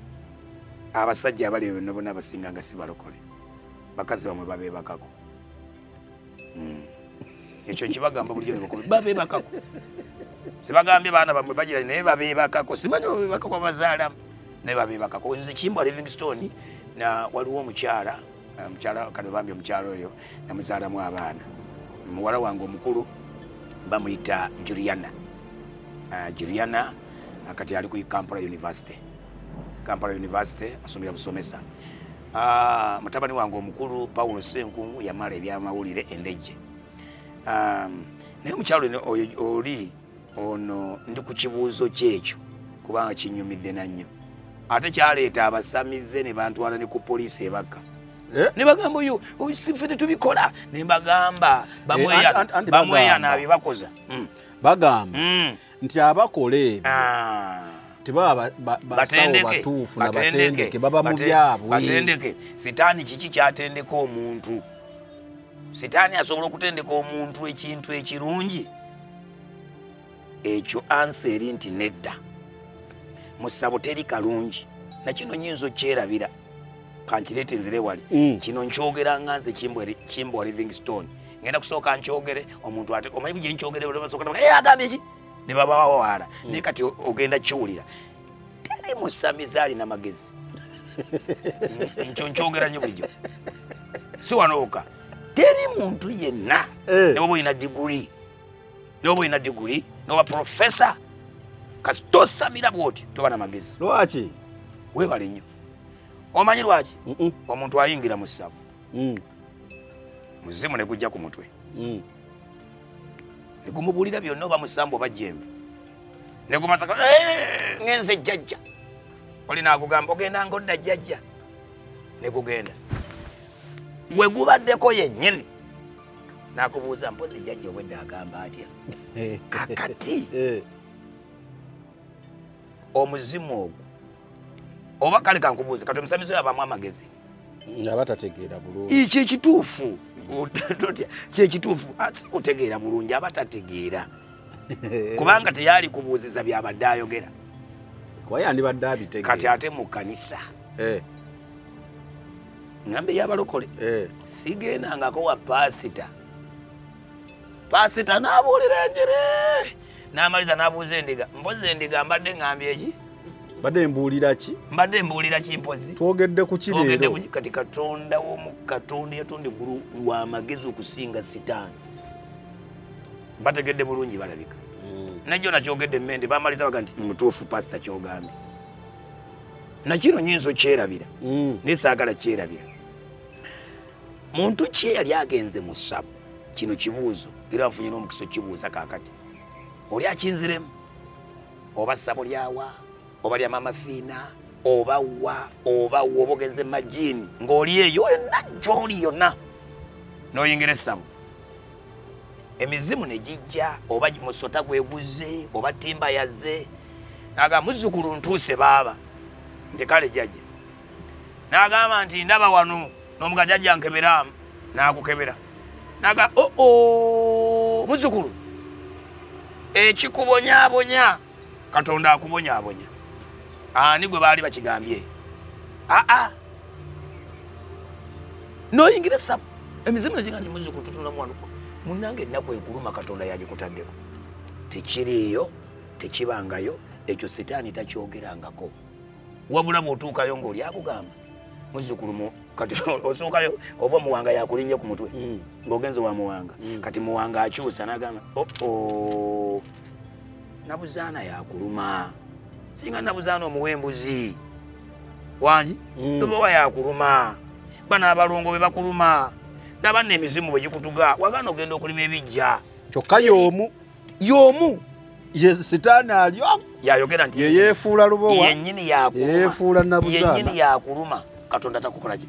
abasajja abali bonna bonna abasinga nga si balokole bakazi bamwe babeebakako ekyo kibagamba bulijjo ne bakole babeebakako sibagambye baana bamwe bagira naye babeebakako simanyi babeebakako abazaalamu naye babeebakako nze Kimbwa Livingstone na waliwo omukyala kano bambi omukyala oyo namuzaalamu abaana muwala wange omukulu bamuyita Juliana kati ali ku Kampala University asomera busomesa mutabani wange omukulu Paulo Senkungu yamala ebyamawulire endejje naye omukyalo oli ono ndi ku kibuuzo kyekyo kubanga kinyumidde nannyo ate kyaleeta abasamize ne bantwala ne ku poliisi ebakka ne bagamba oyo sife tetubikola ne mbagamba bamweyana abibakoza bagamba nti abakola ebyo tibaba basawo batuufu na batendeke baba mu byabwe batendeke sitaani kiki kyatendeka omuntu sitaani asobola okutendeka omuntu ekintu ekirungi ekyo ansi eri nti nedda mu ssabo teri kalungi nakino nyinza okyerabira kankireete nzire wali kino nkyogera nga nze Kimbwa Livingstone ngenda kusooka nkyogere omuntu ate omanyi gye nkyogere agambye eki ne babawawaala naye kati ogenda kiwulira teri musamiza alina magezi nkyo nkyogera nnyo bulijjo si wanooka teri muntu yenna ne baba olina diguri noba profesa kasi tosamira bwoti toba na magezi lwaki webale nnyo omanyi lwaki omuntu ayingira mu ssabo muzimu ne gujja ku mutwe ne gumubuulira byonna oba musambu oba jjembe ne gumasaka ngenze jjajja oli naagugamba ogenda ngodda jjajja ne gugenda bwe gubaddeko yennyini nakubuuza mpozi jjajja obwedde agamba atya kakati omuzimu ogwo oba kale kankubuuze kati omusamizi oyo abamu amagezi abatategeera bulungi kyekituufu totya kyekituufu kutegeera bulungi aba tategeera kubanga teyali kubuuziza byabadde ayogera kuba yandibadde abitegeera kati ate mu kkanisa ngambe y'abalokole sigendangako wa paasita n'abuulira enjere n'amaliza n'abuuza endiga mpozi endiga mbadde ngambye eki mbadde mbuulira ki mpozi twogedde ku kireero kati katonda katonda yatonda eggulu lw'amagezi okusinga sitaani bategedde bulungi balabika najjo nakyogedde emmende bamaliza baga nti mutuufu pasita kyogambye nakino nyinza okyerabira naye saagala kyerabira muntu ki eyali agenze mu ssabo kino kibuuzo era nfunye n'omukisa okibuuza kaakati oli akinziremu oba ssabo lyawa oba lya mama fiina oba oba ogenze majiini ng'oli eyo yonna gy'oli yonna n'oyingira essabo emizimu ne gijja oba musota gweguze oba ttimba yazze aga muzzukulu ntuuse baaba nti kale jjajja n'agamba nti ndaba wano n'omuga jjajja nkebera n'akukebera naga muzzukulu ekikubonyaabonya Katonda akubonyaabonya ani gwe baali bakigambye noyingira sabu emizimu neziga nti muzzukulu tutunamu wano munange ennaku ekuluma Katonda yagikutaddeko tekiriiyo tekibangayo ekyo sitaani takyogerangako wabula bw'otuukayo ng'oli akugamba muzzukulu kati osookayo oba muwanga yakulinnya ku mutwe ng'ogenze wa muwanga kati muwanga akyusa n'agamba nabuzaana yakuluma singa nabuzaana omuwembuzi wangi tobawa yakuluma bana abalongo be bakuluma ndaba n'emizimu bwe gikutuga wagaana ogenda okulima ebijja kyokka y'omu ye sitaani alyo yayogera nti yeyeefuula lubowa yennyini yakuluma yeyeefuula nabuzaana yennyini yakuluma Katonda takukola ki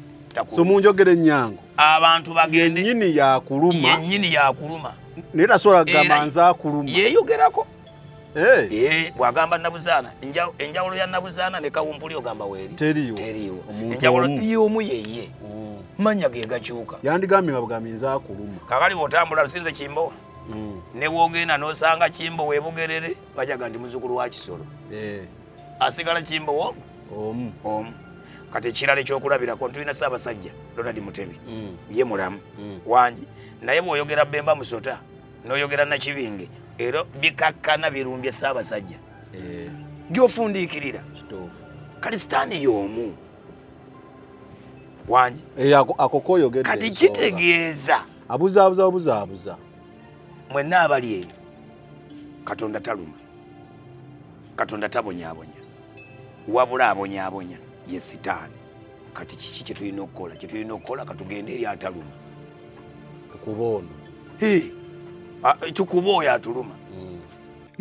so munjogere ennyango abantu bagende yennyini yakuluma naye tasobola kugamba nze akuluma yeeyogerako bw'agamba nabuzaana enjawulo ya nabuzaana ne kawumpuli ogamba weeri teriiwo enjawulo y'omu yeye manya ge gakyuka yandigambye nga bugambye nze akuluma kakali bw'otambula lusinze kimbowa ne bw'ogenda n'osanga kimbo weebugerere bajaga nti muzzukulu wa kisolo asigala kimbo omu kati ekirala ekyokulabirako ntulina Ssaabasajja Ronald Mutebi ye mulamu wangi naye bw'oyogera Bemba Musota n'oyogera Nakibinge era bikakkana birumbye Ssaabasajja gy'ofundiikirira kati sitaani y'omu wangi akoko oyogedde kati kitegeeza abuzaabuza mwenna abali eyo Katonda taluma Katonda tabonyaabonya wabula abonyaabonya ye sitaani kati kiki kyetulina okukola katugende eri ataluma tukuba ono tukuba oyo atuluma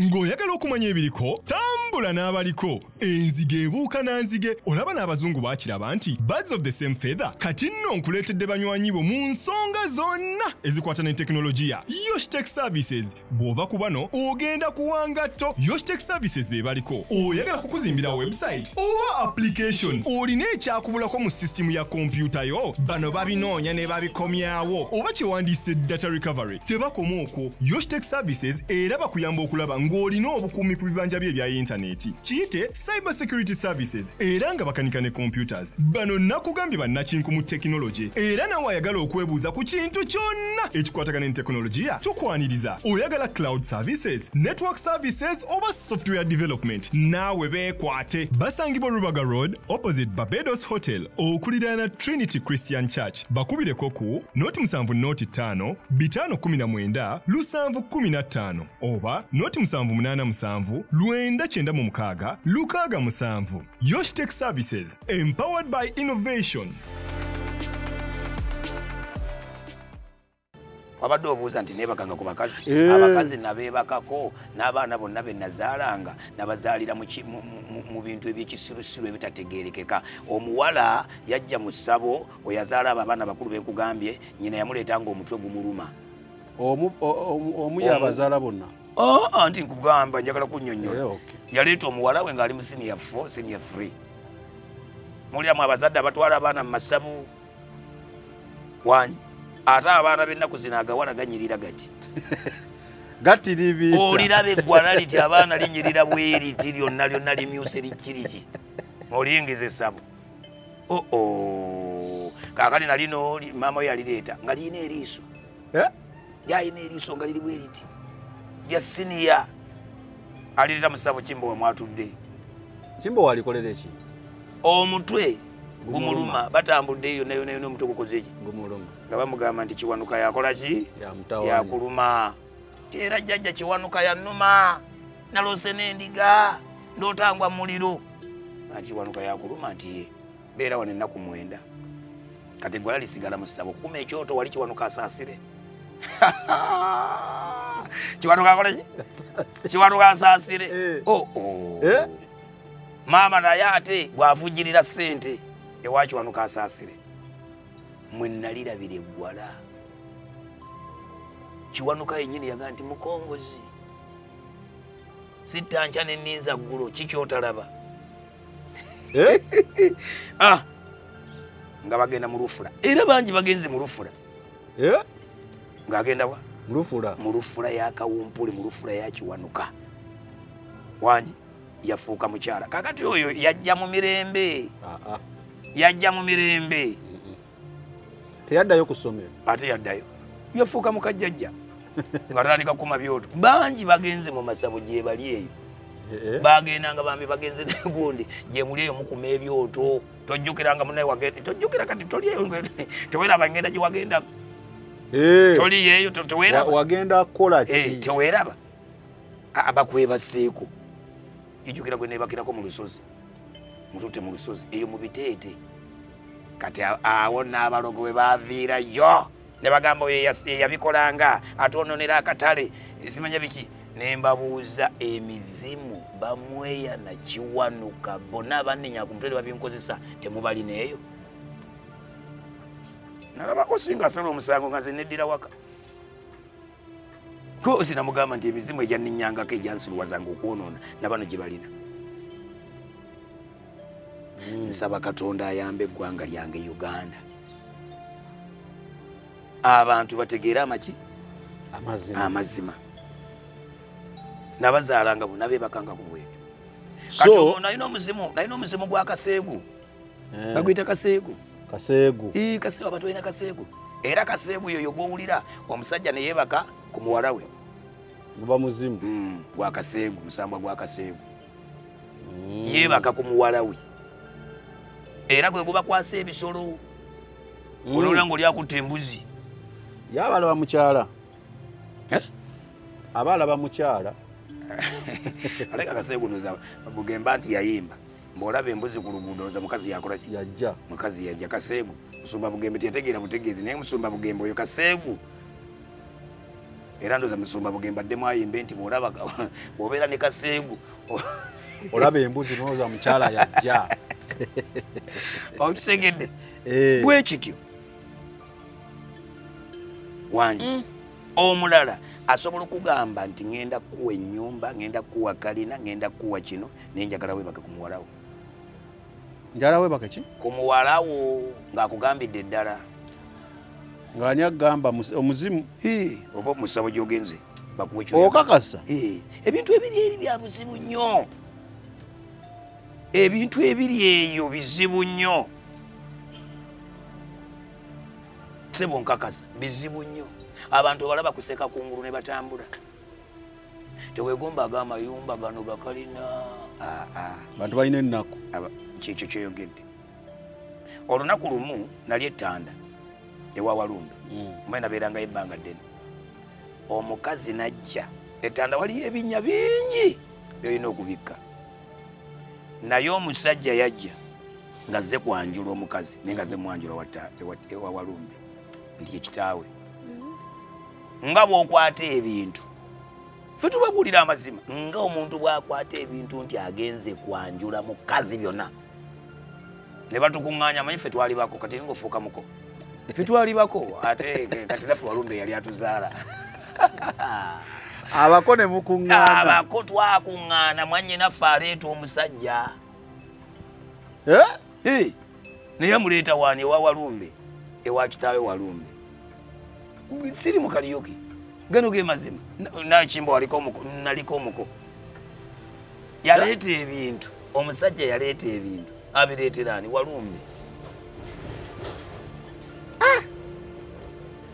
ng'oyagala okumanya ebiriko tambula n'abaliko enzige ebuuka nanzige olaba n'abazungu baakiraba nti birds of the same feather kati nno nkuleetedde banywanyi bo mu nsonga zonna ezikwata ne tekinologiya Yoshitech Services bw'ova ku bano ogenda kuwangatto Yoshitech Services be baliko oyagala kukuzimbira website oba application olina ekyakubulako mu sisitimu ya kompyuta yo bano babinoonya ne babikomyawo oba kyewandiise data recovery tebakoma okwo Yoshitech Services era bakuyamba okulaba ng'olina obukuumi ku bibanja bye ebya intaneti kiyite cyber security services era nga bakanika ne computers bano nakugambye bannakinku mu tekinologi era nawe ayagala okwebuuza ku kintu kyonna ekikwatagana ne tekinologiya tukwaniriza oyagala cloud services network services oba software development naawe beekwate basangibwa Rubaga Road opposite Barbados Hotel okuliraana Trinity Christian Church bakubireko ku noti 7 noti 5 519 715 oba noti 787 996 667 Yoshitech Services empowered by innovation. wabadde obuuza nti neebakanga ku bakazi abakazi nabeebakako n'abaana bonna be nazaalanga nabazaalira mu bintu ebyekisirusiru ebitategeerekeka omuwala yajja mu ssabo oyazaala abo abaana bakulu benkugambye nyina yamuleetanga omutwe gumuluma omu yabazaala bonna nti nkugamba njagala kunnyonnyola yaleeta omuwala we ng'ali mu senior 4 senior 3 mulyamu abazadde abatwala abaana mu masabu wanyi ate abaana b'ennaku zino agawala ganyirira gati gatiribiita oliraba eggwala liti abaana linyirira bweriti lyonna limyuse likiriki oliyingiza essabu kaakati nalino maama we yalireeta nga liyina eriiso lyayina eriiso nga liri bweriti lya siniya alireeta mu ssabo Kimbo we mwatudde Kimbo walikolera eki omutwe gumuluma batambudde yonna yonna omutwe gukoze eki gumuluma nga bamugamba nti Kiwanuka yakola ki yakuluma era jjajja Kiwanuka yannuma nalose n'endiga ndotangwa muliro nti Kiwanuka yakuluma nti beera wano ennaku 9 kati gwala lisigala mu ssabo kuma ekyoto wali Kiwanuka asaasire Kiwanuka akola ki Kiwanuka asaasire maama naye ate bw'avujjirira ssente ewa Kiwanuka asaasire mwe nalirabira eggwala Kiwanuka yennyini yagaa nti mukongozi sitta nkya ne nninza ggulo kikyotalaba nga bagenda mu lufula era bangi bagenze mu lufula ng'agenda wa mu lufula yakawumpuli mu lufula yakiwanuka wangi yafuuka mukyala kakati oyo yajja mu mirembe teyaddayo ku ssomero ate yaddayo yafuuka mukajjajja nga tandika kuma byoto bangi bagenze mu masabo gye bali eyo bagendanga bambi bagenze negundi gye muli eyo mukuma ebyoto tojjukiranga munaye wagenda tojjukira kati toli eyo teweraba ngenda gye wagenda toli eyo teweraba wagenda kukola ki teweraba bakwebaseeko ijjukira gwe nebakirako mu lusozi mutute mu lusozi eyo mu biteete kati awo n'abalogo we baviirayo ne bagamba oyo yabikolanga atononera akatale simanya biki ne mbabuuza emizimu bamweya nakiwanuka bonna abannenya ku mutwe babinkozesa temubali neeyo nalabako singa asala omusango nga nze neddira waka ko sinamugamba nti emizimu egyanninyangako egyansiruwazanga okwonoona nabano gye balina nsaba katonda ayambe eggwanga lyange Uganda abantu bategeera amaki amazima nabazaalanga bonna beebakanga ku bwebyo kati nalina omuzimu gwa kaseegu baguyita kaseegu kaseegu abantu balina kaseegu era kaseegu yoyo gwowulira omusajja ne yeebaka ku muwala we guba muzimu gwa kaseegu musambwa gwa kaseegu yeebaka ku muwala we era gwe gubakwasa ebisolo olowula ng'olyakutta embuzi yabalaba mukyala abalaba mukyala aleka kaseegu noza bugemba nti yayimba mb'olaba embuzi ku luguudo loza mukazi yakola ki yajja mukazi yajja kaseegu musumba bugembe teyategeera butegeezi naye musumba bugembe oyo kaseegu era ndoza musumba bugembe addemu ayimbe nti bw'olaba bw'obeera ne kaseegu olaba embuzi nooza mukyala yajja okisegedde bwe kityo wangi omulala asobola okugamba nti ngenda kuwa ennyumba ngenda kuwa kalina ngenda kuwa kino naye njagala weebake ku muwalawo njala weebake ki ku muwalawo ng'akugambidde ddala ng'ani agamba omuzimu oba musabo gy'ogenze bakuwa ekyo okakasa ebintu ebiri eri bya buzibu nnyo ebintu ebiri eyo bizibu nnyo sebo nkakasa bizibu nnyo abantu balaba kuseka kungulu ne batambula tewegomba amayumba gano gakalina bantu balina ennaku kyekyo kyeyogedde olunaku lumu nali ettanda ewa Walumbe omanye nabeerangayo ebbanga ddene omukazi najja ettanda waliyo ebinnya bingi byolina okubikka naye omusajja yajja nga zze kwanjula omukazi naye nga zze mwanjula ewa Walumbe nti yekitaawe nga bw'okwata ebintu ffe tubabuulira amazima nga omuntu bw'akwata ebintu nti agenze kwanjula mukazi byonna ne batukuŋŋaanya manyi ffe twali bako kati ngaofuuka muko ffe twali bako ate kati naffe Walumbe yali atuzaala abako ne mukuŋŋaana abako twakuŋŋaana mwanye naffe aleeta omusajja naye amuleeta waani ewa Walumbe ewa kitaawe Walumbe siri mu kaliyoki gano ge mazima nakimba naliko omuko yaleeta ebintu omusajja yaleeta ebintu abireetera ani Walumbe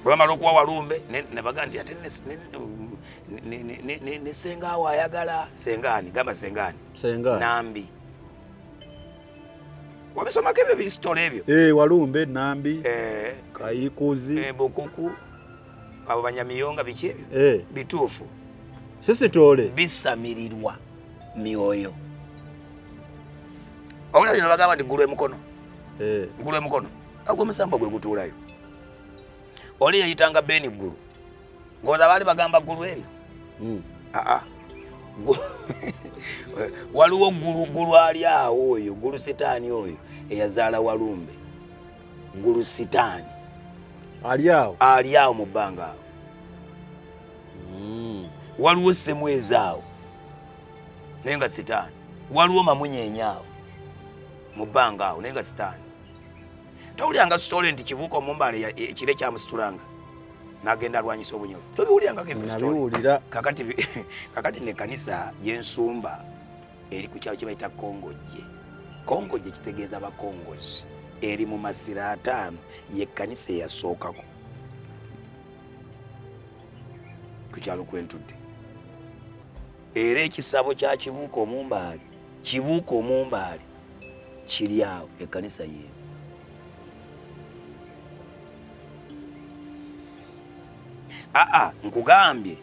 bwamala okuwa Walumbe nebaga nti ate ne sengaawo ayagala sengaani gamba sengaani Nambi wabisomako ebyo bisitola ebyo Walumbe Nambi Kayikuzi Bukuku abo banyamiyonga biki ebyo bituufu sisitole bisamirirwa myoyo obulabyo ne bagamba nti ggulu emukono ggulu emukono agwo omusamba gwe gutuulayo oli yayitanga Beni ggulu ng'oza baali bagamba ggulu eryo waliwo ggulu ali awo oyo ggulu sitaani oyo eyazaala Walumbe ggulu sitaani ali awo mu bbanga awo waliwo Semwezi awo naye nga sitaani waliwo Mamunyeenya awo mu bbanga awo naye nga sitaani. Towulyanga story nti Kibuuka Omumbaale ekire kyamusitulanga n'agenda alwanyisa obunyolo. Tobiwulyangako ebyo story. Nabiwulira. Kakati ne kanisa y'Ensumba eri ku kyalo kye bayita Kongojje. Kongojje kitegeeza bakongozi. Eri mu masira 5 ye kanisa eyasookako ku kyalo kwentudde. Era ekisabo kya Kibuuka Omumbaale kiri awo ekkanisa ye. Nkugambye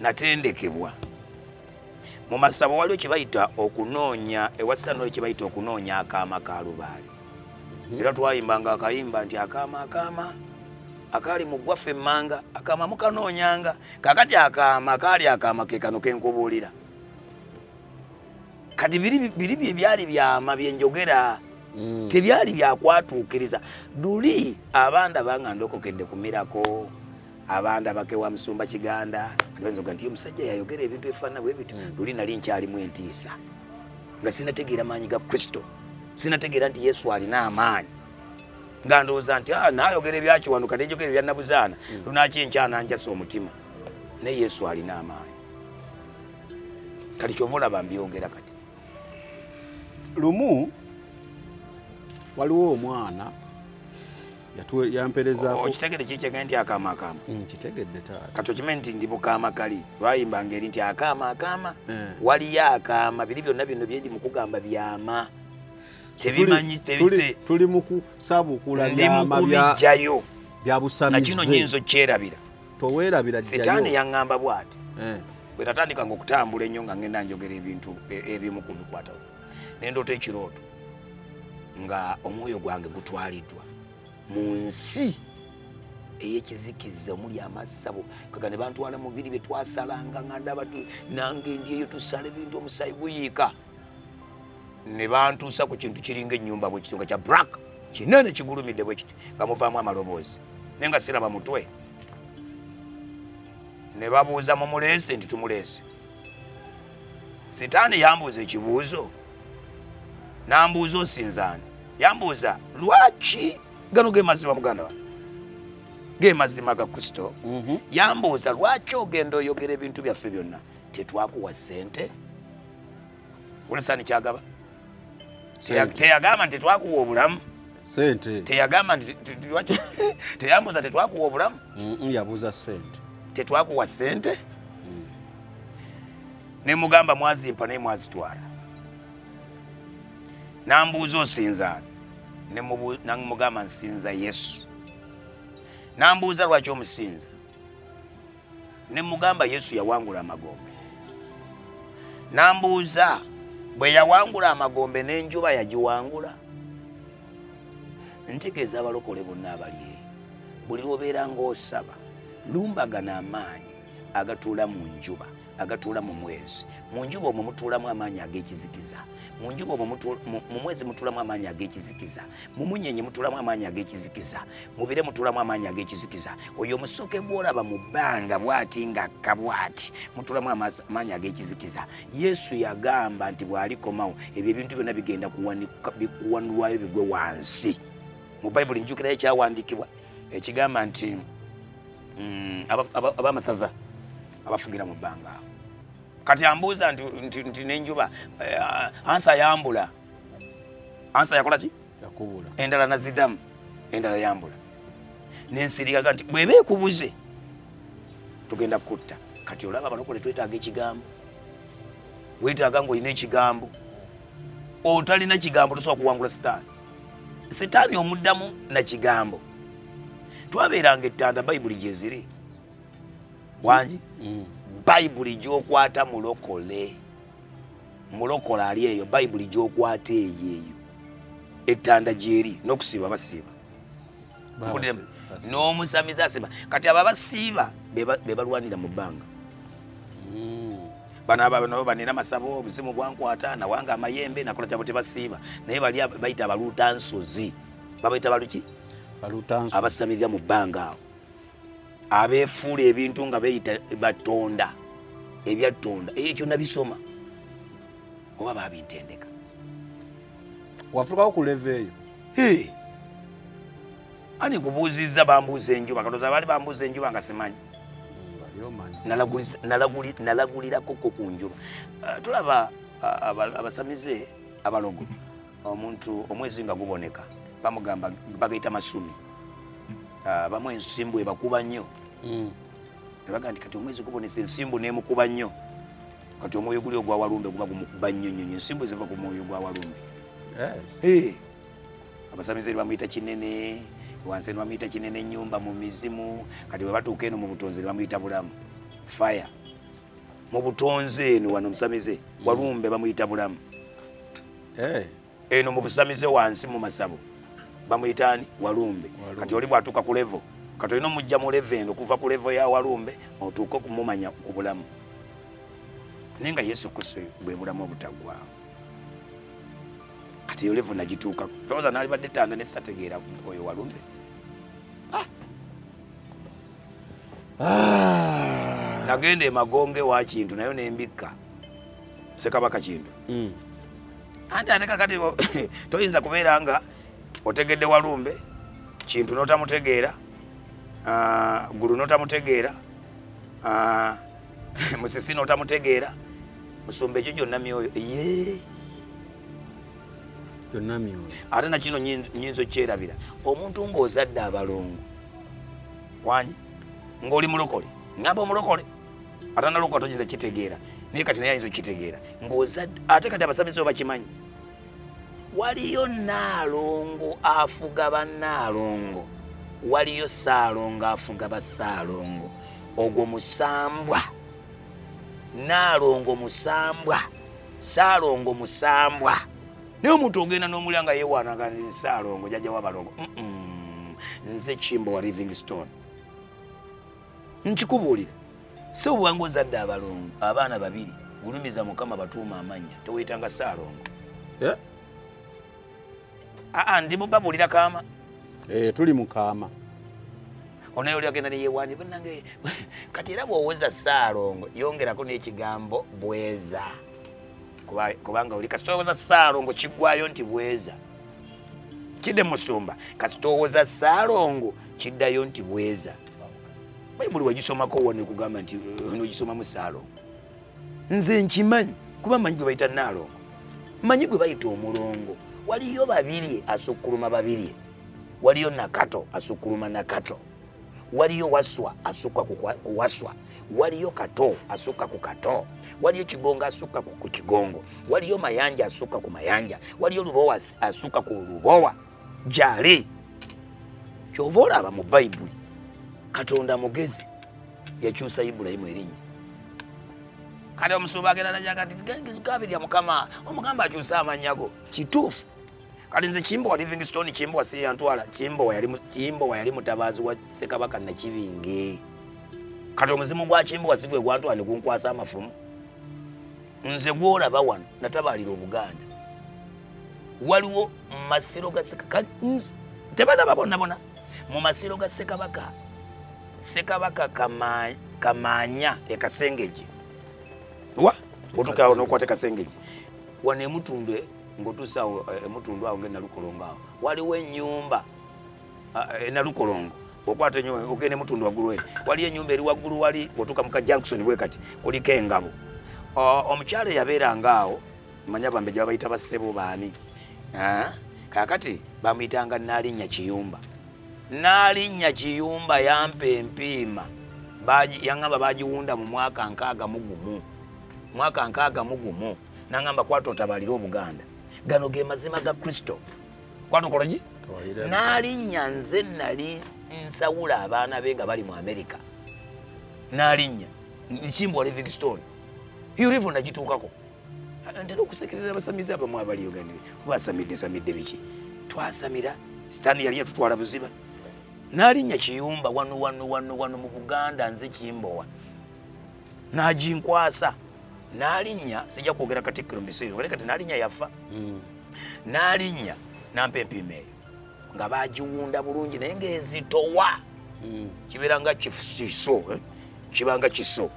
natendekebwa mu masabo waliwo kibayita okunoonya ewasitano waliwo kibayita okunoonya akaama ka lubaale. Era twayimbanga akayimba nti akaama akali mu ggwaffe emmanga akaama mukanoonyanga. Kakati akaama kaali akaama ke kano kenkubuulira. Kati biri byali byama byenjogera. Tebyali byakwatuukiriza. Luli abanda banga ndokokedde kumirako. Abanda bakewa Musumba Kiganda abenzoga nti omusajja yayogera ebintu ebifaanana bwe bityo. Luli nali nkyalimu entiisa nga sinategeera maanyi ga Kristo, sinategeera nti Yesu alina amaanyi, nga ndowooza nti naayogera ebyakiwanuka nejogera ebyannabuzaana lunaki enkyana njasa omutima, naye Yesu alina amaanyi. Kali kyomulaba mbyogera kati. Lumu waliwo omwana yamperezaako. Kitegedde kikyege nti akaama. Kitegedde taata. Kati okimanyi nti ndi mukaama kali. Lwayimbanga eri nti akaama. Waliyo akaama. Biri byonna bino byendi mu kugamba byama. Tebimanyi tuli mu kusabukula byama bijjayo. Bya busamize. Na kino nyinzo kyerabira. Toweerabira jjayo. Sitaani yaŋŋamba bw'ati. Bwe natandika ng'okutambula ennyo nga ngenda njogera ebintu ebimu ku bikwatawo. Ne ndoota ekirooto nga omwoyo gwange gutwaliddwa mu nsi ey'ekizikiza omuli amasabo. Kaga ne bantwala mu biri bye twasalanga nga ndaba nange ndi eyo tusala ebintu omusaayi guyiika. Ne bantuusa ku kintu kiringa ennyumba bwe kitunga kya black kinene kigulumidde bwe kiti nga muvaamu amaloboozi naye nga siraba mutwe. Ne babuuza mumuleese nti tumuleese. Sitaani yambuuza ekibuuzo n'ambuuza osinzaani. Yambuuza lwaki gano ge mazima muganda wange ge mazima ga Kristo. Yambuuza lwaki ogenda oyogera ebintu byaffe byonna tetwakuwa ssente. Ulisaani kyagaba teyagamba nti tetwakuwa obulamu ssente. Teyagamba nti teyambuuza tetwakuwa obulamu. Yabuuza ssente. Tetwakuwa ssente. Ne mugamba mwazimpa naye mwazitwala. Nambuuza osinzaani. Namugamba nsinza Yesu. Nambuuza lwaki omusinza. Ne mugamba Yesu yawangula amagombe. Nambuuza bwe yawangula amagombe n'enjuba yagiwangula. Ntegeeza abalokole bonna abali buli lwobeera ng'osaba lumbagana amaanyi agatuula mu njuba, agatuula mu mwezi. Mu njuba omwo mutuulamu amaanyi ag'ekizikiza. Mu njuba omwo mu mwezi mutuulamu amaanyi ag'ekizikiza. Mu munyenye mutuulamu amaanyi ag'ekizikiza. Mu bire mutuulamu amaanyi ag'ekizikiza. Oyo omusoke gw'olaba mu bbanga bw'ati ng'akka bw'ati mutuulamu amaanyi ag'ekizikiza. Yesu yagamba nti bw'alikomawo ebyo ebintu byonna bigenda bikuwanulwayo bigwe wansi. Mu Bayibuli njukirayo ekyawandiikibwa ekigamba nti abamasaza abafugira mu bbanga awo. Kati ambuuza nti n'enjuba ansa yambula. Ansa yakola ki? Yakubula. Endala naziddamu, endala yambula. N'ensirigaga nti bw'eba ekubuze tugenda kutta. Kati olaba abalokole twetaaga ekigambo. Weetaaga ng'olina ekigambo. Otalina kigambo tosobola kuwangula Sitaani. Sitaani omuddamu na kigambo. Twabeeranga ettanda Bayibuli gye ziri. Wangi? Bayibuli gy'okwata mulokole. Mulokole ali eyo, Bayibuli gy'okwata eyo. Ettanda gyeri n'okusiiba basiiba. N'omusamiza asiba. Kati abo abasiiba be balwanira mu bbanga. Bano nabo banina masabo obuzimu bwankwata nawanga amayembe nakola kyabo tebasiiba. Naye bali bayita abaluutansozi. Babayita baluki? Baluutansozi. Abasamirira mu bbanga awo. Abeefuula ebintu nga beeyita batonda. Ebyatonda. Ekyo nabisoma. Oba babintendeka. wafuukawo ku level eyo. Ani kubuuzizza bambuuza enjuba katoza bali bambuuza enjuba nga simanyi. Nalagulirako ku njuba. Tulaba abasamize abalogo omuntu omwezi nga guboneka bamugamba bagayita masumi. Bamwe ensimbu ebakuba nnyo. Nebaga nti kati omwezi gubonesa ensimbu nemukuba nnyo. Kati omwoyo guli ogwa walumbe guba gumukuba nnyo nnyo ensimbu ziva ku mwoyo gwa walumbe. Abasamize bamuyita kinene wansi bamuyita kinene nyumba mu mizimu kati bwe batuuka eno mu butonzi bamuyita bulamu fire mu butonzi eno wano musamize walumbe bamuyita bulamu eno mu busamize wansi mu masabo bamuyita ani walumbe kati oli bwatuuka ku level kati olina omujja mu level eno kuva ku level ya walumbe otuuka okumumanya ku bulamu naye nga Yesu Kristo bwe bulamu obutaggwaawo kati yolevu nagituuka toza nalibadde tanda nesategeera oyo walumbe nagenda emagonge wa kintu nayo nembikka Ssekabaka kintu anti ate kakati toyinza kubeera nga otegedde walumbe kintu notamutegeera gulu notamutegeera musisi notamutegeera musumba ekyo gyonna myoyo ate nakino nyinza kyerabira omuntu ng'ozadde abalongo wanyi ng'oli mulokole ngamba omulokole ate nalokola toyinza kitegeera naye kati naye ayinza okitegeera ng'ozadde ate kati abasamize bakimanyi waliyo Nnaalongo afuga bannaalongo waliyo Ssaalongo afuga bassaalongo ogwo musambwa Nnaalongo musambwa Ssaalongo musambwa naye omuntu ogenda n'omulya nga yeewaanaga Ssaalongo jjajja w'abalongo nze Kimbo wa Livingstone nkikubuulira si obwanga ozadde abalongo abaana babiri gulumiza Mukama batuuma amannya toweyitanga Ssaalongo ndi mubabuulira kaama tuli mu kaama onaye oli agenda neyewaani bannange kati era bw'oweza Ssaalongo yongerako n'ekigambo bweza kubanga oli kasitowooza Ssaalongo kiggwayo nti bweza kidde musumba kasitowooza Ssaalongo kiddayo nti bweza bayibuli wagisomako wone kugamba nti nogisomamu Ssaalongo nze nkimanyi kuba manyi gwe bayita Nnaalongo manyi gwe bayita omulongo waliyo babiri asukkuluma babiri waliyo Nakato asukkuluma Nakato waliyo Waswa asukka ku Waswa waliyo Kato asukka ku Kato waliyo Kigongo asukka ku Kigongo waliyo Mayanja asukka ku Mayanja waliyo Lubowa asukka ku Lubowa jali kyova olaba mu Bayibuli Katonda mugezi yakyusa Ibulayimu erinnya kale omusumba agenda najaga nti gabirya Mukama omugamba akyusa amanyago kituufu kale nze Kimbo wa Livingstone Kimbo wa Seyantwala Kimbo yali mutabaazi wa Ssekabaka Nakibinge kati omuzimu gwa Kimbo wa sigwe gwantwala ne gunkwasa amafumu nze gwolaba wano natabaalira Obuganda waliwo mu masiro ga Ssekabaka tebalaba bonna mu masiro ga Ssekabaka Kamaanya ekasengeje otukawo nokwate kasengeje wane emutundwe ngotusa emutundu awo ngena Lukolongo awo waliwo ennyumba Nalukolongo okwate nyo ogene mutundu waggulu eri wali ennyumba eri waggulu wali otuka muka Junction bwe kati kuliko engabo omukyala yabeeranga awo manya bambe gye babayita bassebo baani kakati bamuyitanga Naalinnya Kiyumba Naalinnya Kiyumba yampa empiima yaŋŋamba bagiwunda mu mwaka 61 nangamba kwata otabalira Obuganda gano ge mazima ga Kristo kwatukola ki Naalinnya nze nali nsawula abaana be nga bali mu America Naalinnya Kimbo wa Livingstone hiyo revo nagituukako ntera okusekerera abasamize abamu abali Uganda basamidde biki twasamira sitani yali yatutwala buziba Naalinnya Kiyumba wano mu Buganda nze Kimbowa naginkwasa Naalinnya sijja kwogera Katikkiro mbiseera wali kati Naalinnya yafa Naalinnya nampa empiima eyo nga bagiwunda bulungi naye ng'ezitowa kibeera nga kisiso kibanga kiso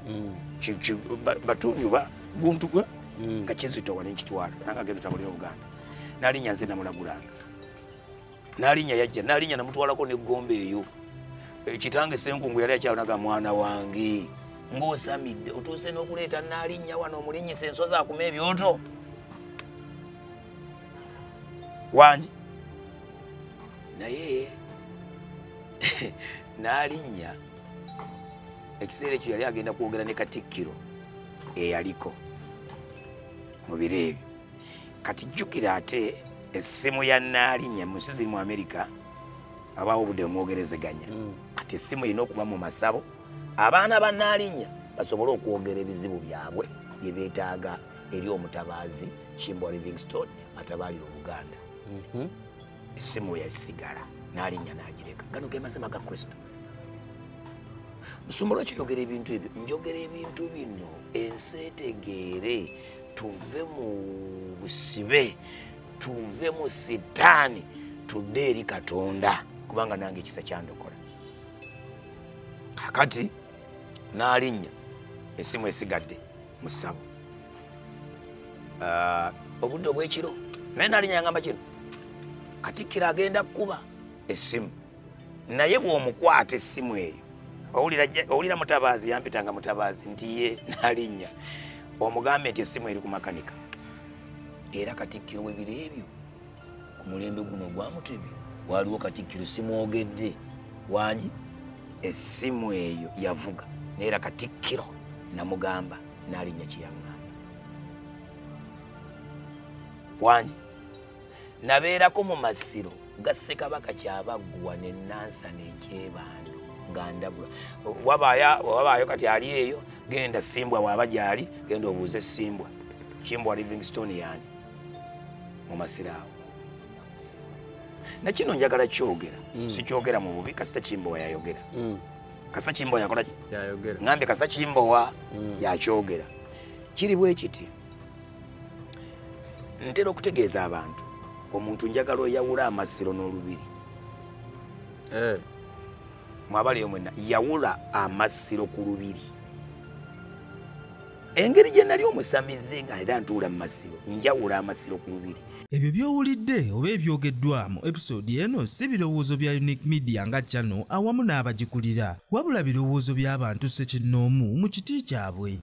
batunyu guntu nga kizitowa nekitwala nanga gendo tabulira Obuganda Nalinnya nze namulagulanga. Nalinnya yajja, nalinnya namutwalako n'eggombe eyo. Kitange Senkungu yali akyalonaga mwana wange. Ng'osamidde otuuse n'okuleeta Nalinnya wano omulinnyisa ensozi akuma ebyoto. Wangi. Naye Nalinnya ekiseera ekyo yali agenda kwogera ne Katikkiro eyaliko mu biro ebyo. Kati jjukira ate essimu ya Nalinnya mu nsi ziri mu Amerika abaawo obudde omwogerezeganya. Kati essimu erina okuba mu masabo abaana ba Nalinnya basobole okwogera ebizibu byabwe bye beetaaga eri omutabaazi Kimbwa Livingstone atabaalira Obuganda. Essimu yasigala Nalinnya n'agireka. Gano ge mazima ga Kristo. Nsumba lwaki njogera ebintu ebyo? Njogera ebintu bino ensi etegeere tuve mu busibe, tuve mu sitaani, tudde eri Katonda kubanga nange ekisa kyandokola. Kakati Nalinnya essimu esigadde mu ssabo. Obudde obw'ekiro naye Nalinnya yangamba kino, Katikkiro agenda kukuba essimu naye bw'omukwata essimu eyo owulira mutabaazi yampitanga mutabaazi nti ye Nalinnya omugambe nti essimu eri ku makanika. Era Katikkiro webiro ebyo ku mulembe guno ogwa Mutebi waliwo Katikkiro simwogedde Wangi essimu eyo yavuga neera Katikkiro namugamba Nalinnya kyeyaŋŋamba. Wangi nabeerako mu masiro ga Ssekabaka Kyabaggwa ne Nansana ekyebando nga ndabula. Wabaayo kati ali eyo genda Simbwa bw'aba gyali genda obuuze Simbwa Kimbwa Livingstone yani mu masiro awo. Nakino njagala kyogera sikyogera mu bubi kasita Kimbwa yayogera. Kasa Kimbwa yakola ki? Yayogera. Ngambe kasa Kimbwa yakyogera. Kiri bwe kiti ntera okutegeeza abantu omuntu njagala oyawula amasiro n'olubiri. Mwabaleyo mwenna yawula amasiro ku lubiri. Engeri gye nali omusamize nga era ntuula mu masiro njawula amasiro ku lubiri. Ebyo by'owulidde oba ebyogeddwa mu episode eno si birowoozo bya Unique Media nga channel awamu n'abagikulira, wabula birowoozo by'abantu ssekinnoomu mu kiti kyabwe.